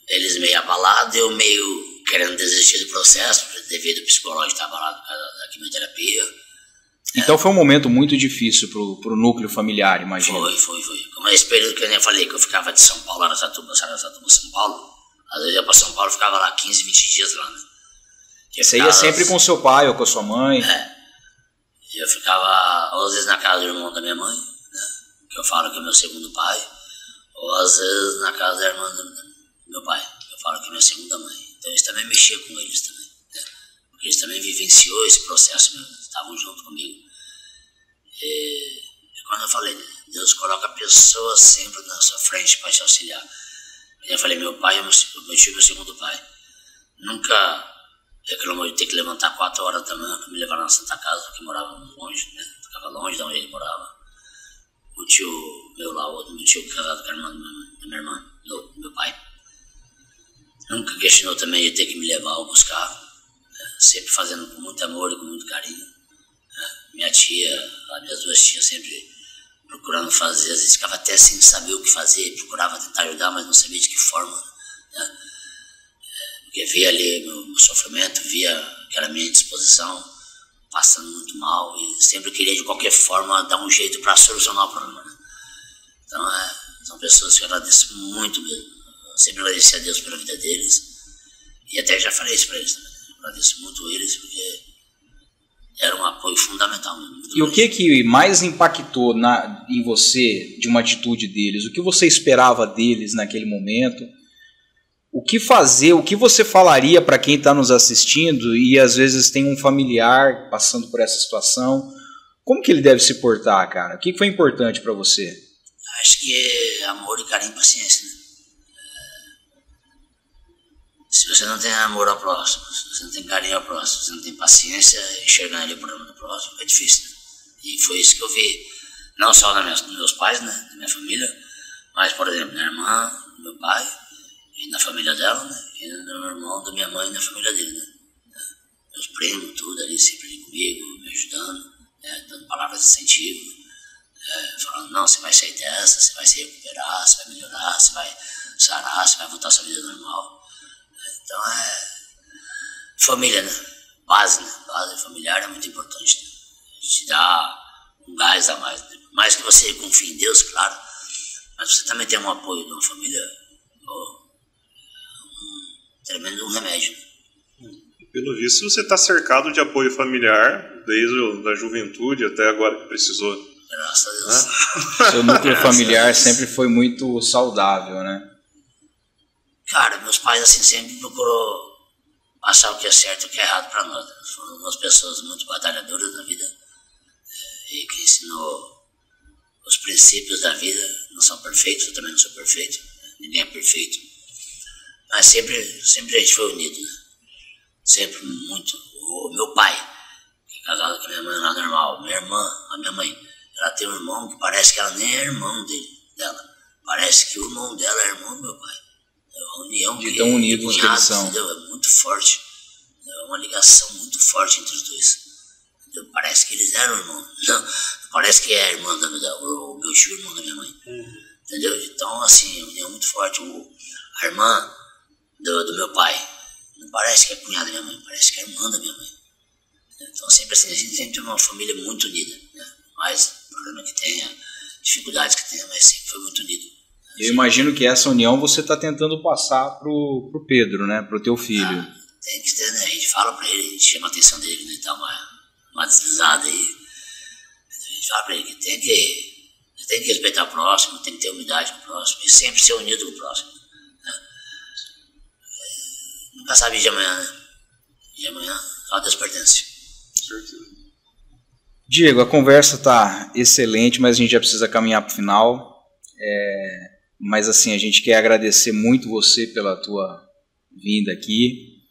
eles meio abalados, eu meio querendo desistir do processo, devido ao psicológico estar abalado por causa da quimioterapia. Então foi um momento muito difícil pro núcleo familiar, imagina. Foi. Como esse período que eu nem falei, que eu ficava de São Paulo, Araçatuba, São Paulo, às vezes eu ia pra São Paulo e ficava lá 15, 20 dias lá, né? Você ia sempre com seu pai ou com a sua mãe? Eu ficava, ou às vezes na casa do irmão da minha mãe, né? Que eu falo que é meu segundo pai, ou às vezes na casa da irmã do meu pai, que eu falo que é minha segunda mãe. Então isso também mexia com eles também, né? Porque eles também vivenciou esse processo mesmo, estavam junto comigo. E quando eu falei, Deus coloca pessoas sempre na sua frente para te auxiliar. Eu falei, meu pai é meu tio, meu segundo pai. Nunca reclamou de ter que levantar 4 horas da manhã para me levar na Santa Casa, que morava longe, né? Ficava longe de onde ele morava. O tio meu lá, outro meu tio casado com a irmã da minha irmã, do meu pai. Nunca questionou também de ter que me levar ou buscar, né? Sempre fazendo com muito amor e com muito carinho, né? Minha tia, as minhas 2 tias sempre procurando fazer, às vezes ficava até sem saber o que fazer, procurava tentar ajudar, mas não sabia de que forma, né? Porque via ali meu sofrimento, via aquela minha disposição, passando muito mal, e sempre queria de qualquer forma dar um jeito para solucionar o problema, né? Então são pessoas que eu agradeço muito mesmo. Eu sempre agradeci a Deus pela vida deles, e até já falei isso para eles também. Eu agradeço muito eles, porque era um apoio fundamental mesmo. E o que mais impactou em você de uma atitude deles? O que você esperava deles naquele momento? O que fazer, o que você falaria para quem está nos assistindo e às vezes tem um familiar passando por essa situação? Como que ele deve se portar, cara? O que foi importante para você? Acho que é amor e carinho e paciência, né? Se você não tem amor ao próximo, se você não tem carinho ao próximo, se você não tem paciência, enxergar ali o problema do próximo é difícil, né? E foi isso que eu vi, não só nos meus pais, né, na minha família, mas, por exemplo, minha irmã, meu pai, e na família dela, né, e no meu irmão, da minha mãe e na família dele, né? Meus primos, tudo ali, sempre ali comigo, me ajudando, né, dando palavras de incentivo, falando, não, você vai sair dessa, você vai se recuperar, você vai melhorar, você vai sarar, você vai voltar à sua vida normal. Então família, né? Base, né? Base familiar é muito importante, né? Te dá um gás a mais, né? Por mais que você confie em Deus, claro, mas você também tem um apoio de uma família, um tremendo remédio, né? Pelo visto, você está cercado de apoio familiar desde a juventude até agora que precisou. Graças a Deus. Seu núcleo familiar sempre foi muito saudável, né? Cara, meus pais assim sempre procurou achar o que é certo e o que é errado para nós, né? Foram umas pessoas muito batalhadoras na vida, e que ensinou os princípios da vida não são perfeitos, eu também não sou perfeito, ninguém é perfeito. Mas sempre a gente foi unido, né? Sempre muito. O meu pai, que é casado com a minha mãe lá normal, minha irmã, a minha mãe, ela tem um irmão que parece que ela nem é irmão dela. Parece que o irmão dela é irmão do meu pai. É uma união de tão unidos que eles são. Entendeu? É muito forte. É uma ligação muito forte entre os dois. Entendeu? Parece que eles eram irmãos. Não parece que é a irmã o meu tio, irmão da minha mãe. Entendeu? Então, assim, a união muito forte. A irmã do meu pai, não parece que é cunhada da minha mãe, parece que é irmã da minha mãe. Então, sempre assim, a gente sempre tem uma família muito unida, né? Mas problema que tenha, dificuldades que tenha, mas sempre foi muito unido. Eu imagino que essa união você está tentando passar pro Pedro, né? Pro teu filho. Tem que ter, né? A gente fala para ele, a gente chama a atenção dele, né? Dá uma deslizada aí. A gente fala para ele que tem que respeitar o próximo, tem que ter humildade com o próximo e sempre ser unido com o próximo. Né? Nunca sabe de amanhã, né? De amanhã, só Deus pertence. Certeza. Diego, a conversa está excelente, mas a gente já precisa caminhar para o final. Mas assim, a gente quer agradecer muito você pela tua vinda aqui.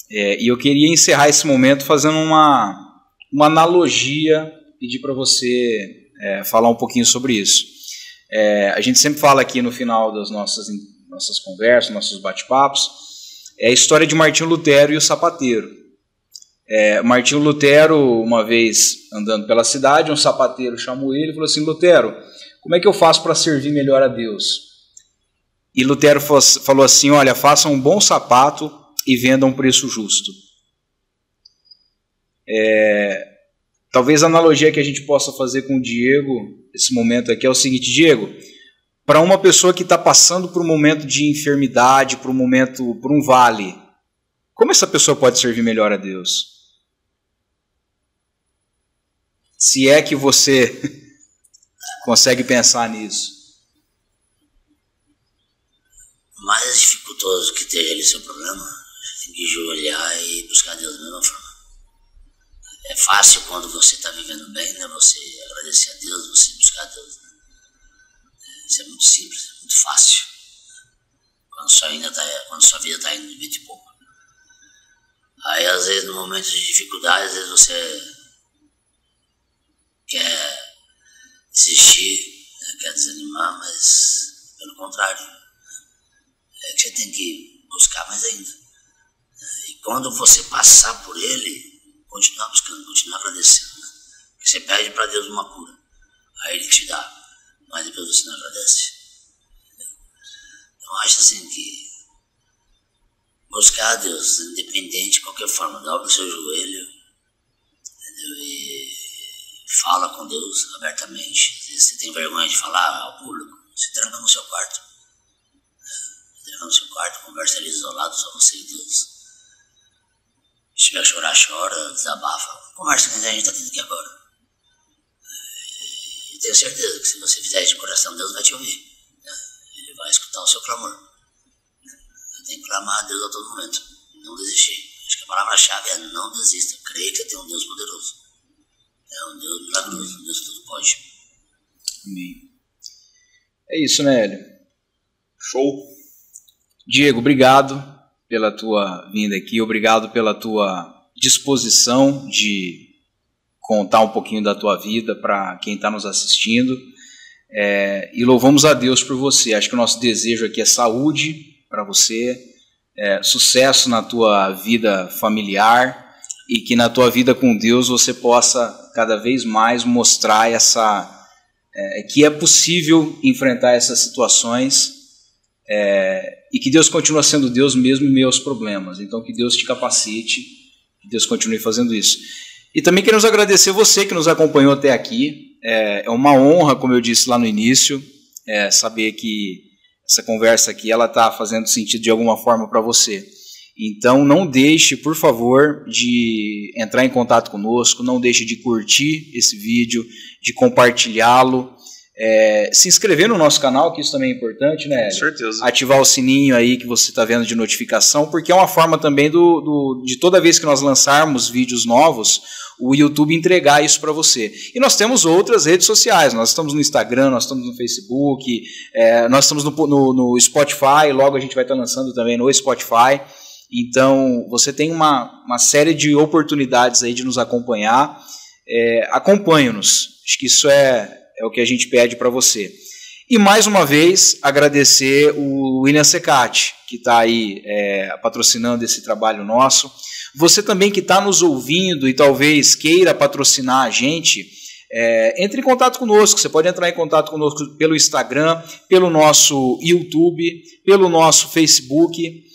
E eu queria encerrar esse momento fazendo uma analogia, pedir para você falar um pouquinho sobre isso. A gente sempre fala aqui no final das nossas conversas, nossos bate-papos, é a história de Martinho Lutero e o sapateiro. Martinho Lutero, uma vez andando pela cidade, um sapateiro chamou ele e falou assim: Lutero, como é que eu faço para servir melhor a Deus? E Lutero falou assim: olha, faça um bom sapato e venda a um preço justo. Talvez a analogia que a gente possa fazer com o Diego, esse momento aqui, é o seguinte: Diego, para uma pessoa que está passando por um momento de enfermidade, por um vale, como essa pessoa pode servir melhor a Deus? Se é que você consegue pensar nisso. Mais dificultoso que esteja ali seu problema, você tem que ajoelhar e buscar Deus da mesma forma. É fácil quando você está vivendo bem, né? Você agradecer a Deus, você buscar Deus. Né? Isso é muito simples, é muito fácil. Quando sua vida está indo de 20 e pouco. Aí, às vezes, no momento de dificuldade, às vezes você quer desistir, né? Quer desanimar, mas pelo contrário, é que você tem que buscar mais ainda. E quando você passar por ele, continuar buscando, continuar agradecendo. Né? Porque você pede para Deus uma cura, aí ele te dá, mas depois você não agradece. Eu acho assim que buscar a Deus, independente de qualquer forma, dobra o seu joelho, entendeu? E fala com Deus abertamente. Às vezes você tem vergonha de falar ao público, se tranca no seu quarto. Tranca no seu quarto, conversa ali isolado, só você e Deus. Se tiver que chorar, chora, desabafa. Conversa que a gente está tendo aqui agora. E tenho certeza que se você fizer isso de coração, Deus vai te ouvir. Né? Ele vai escutar o seu clamor. Tem que clamar a Deus a todo momento, não desistir. Acho que a palavra-chave é não desista. Creia que tem um Deus poderoso. É um Deus milagroso, um Deus que tudo pode. Amém. É isso, né, Hélio? Show. Diego, obrigado pela tua vinda aqui, obrigado pela tua disposição de contar um pouquinho da tua vida para quem está nos assistindo. E louvamos a Deus por você. Acho que o nosso desejo aqui é saúde para você, sucesso na tua vida familiar e que na tua vida com Deus você possa cada vez mais mostrar que é possível enfrentar essas situações e que Deus continua sendo Deus mesmo em meio aos problemas. Então que Deus te capacite, que Deus continue fazendo isso. E também queremos agradecer você que nos acompanhou até aqui. É uma honra, como eu disse lá no início, saber que essa conversa aqui ela está fazendo sentido de alguma forma para você. Então não deixe, por favor, de entrar em contato conosco, não deixe de curtir esse vídeo, de compartilhá-lo. se inscrever no nosso canal, que isso também é importante, né? Com certeza. Ativar o sininho aí que você está vendo de notificação, porque é uma forma também de toda vez que nós lançarmos vídeos novos, o YouTube entregar isso para você. E nós temos outras redes sociais, nós estamos no Instagram, nós estamos no Facebook, nós estamos no Spotify, logo a gente vai estar lançando também no Spotify. Então, você tem uma série de oportunidades aí de nos acompanhar. Acompanhe-nos. Acho que isso é o que a gente pede para você. E mais uma vez, agradecer o William Secati, que está aí patrocinando esse trabalho nosso. Você também que está nos ouvindo e talvez queira patrocinar a gente, entre em contato conosco. Você pode entrar em contato conosco pelo Instagram, pelo nosso YouTube, pelo nosso Facebook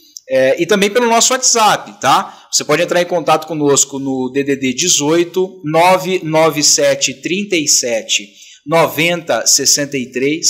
e também pelo nosso WhatsApp, tá? Você pode entrar em contato conosco no DDD 18 997 37 90 63,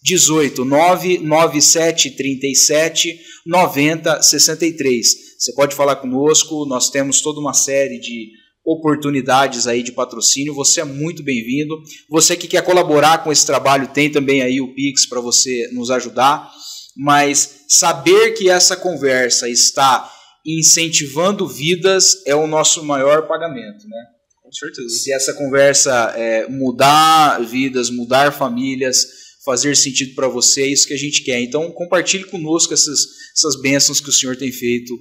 18 997 37 90 63. Você pode falar conosco, nós temos toda uma série de oportunidades aí de patrocínio, você é muito bem-vindo. Você que quer colaborar com esse trabalho, tem também aí o Pix para você nos ajudar, mas saber que essa conversa está incentivando vidas é o nosso maior pagamento, né? Com certeza. Se essa conversa mudar vidas, mudar famílias, fazer sentido para você, é isso que a gente quer. Então, compartilhe conosco essas bênçãos que o Senhor tem feito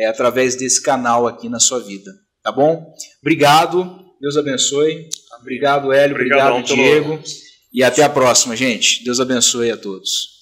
através desse canal aqui na sua vida. Tá bom? Obrigado. Deus abençoe. Obrigado, Hélio. Obrigado, Diego. E até a próxima, gente. Deus abençoe a todos.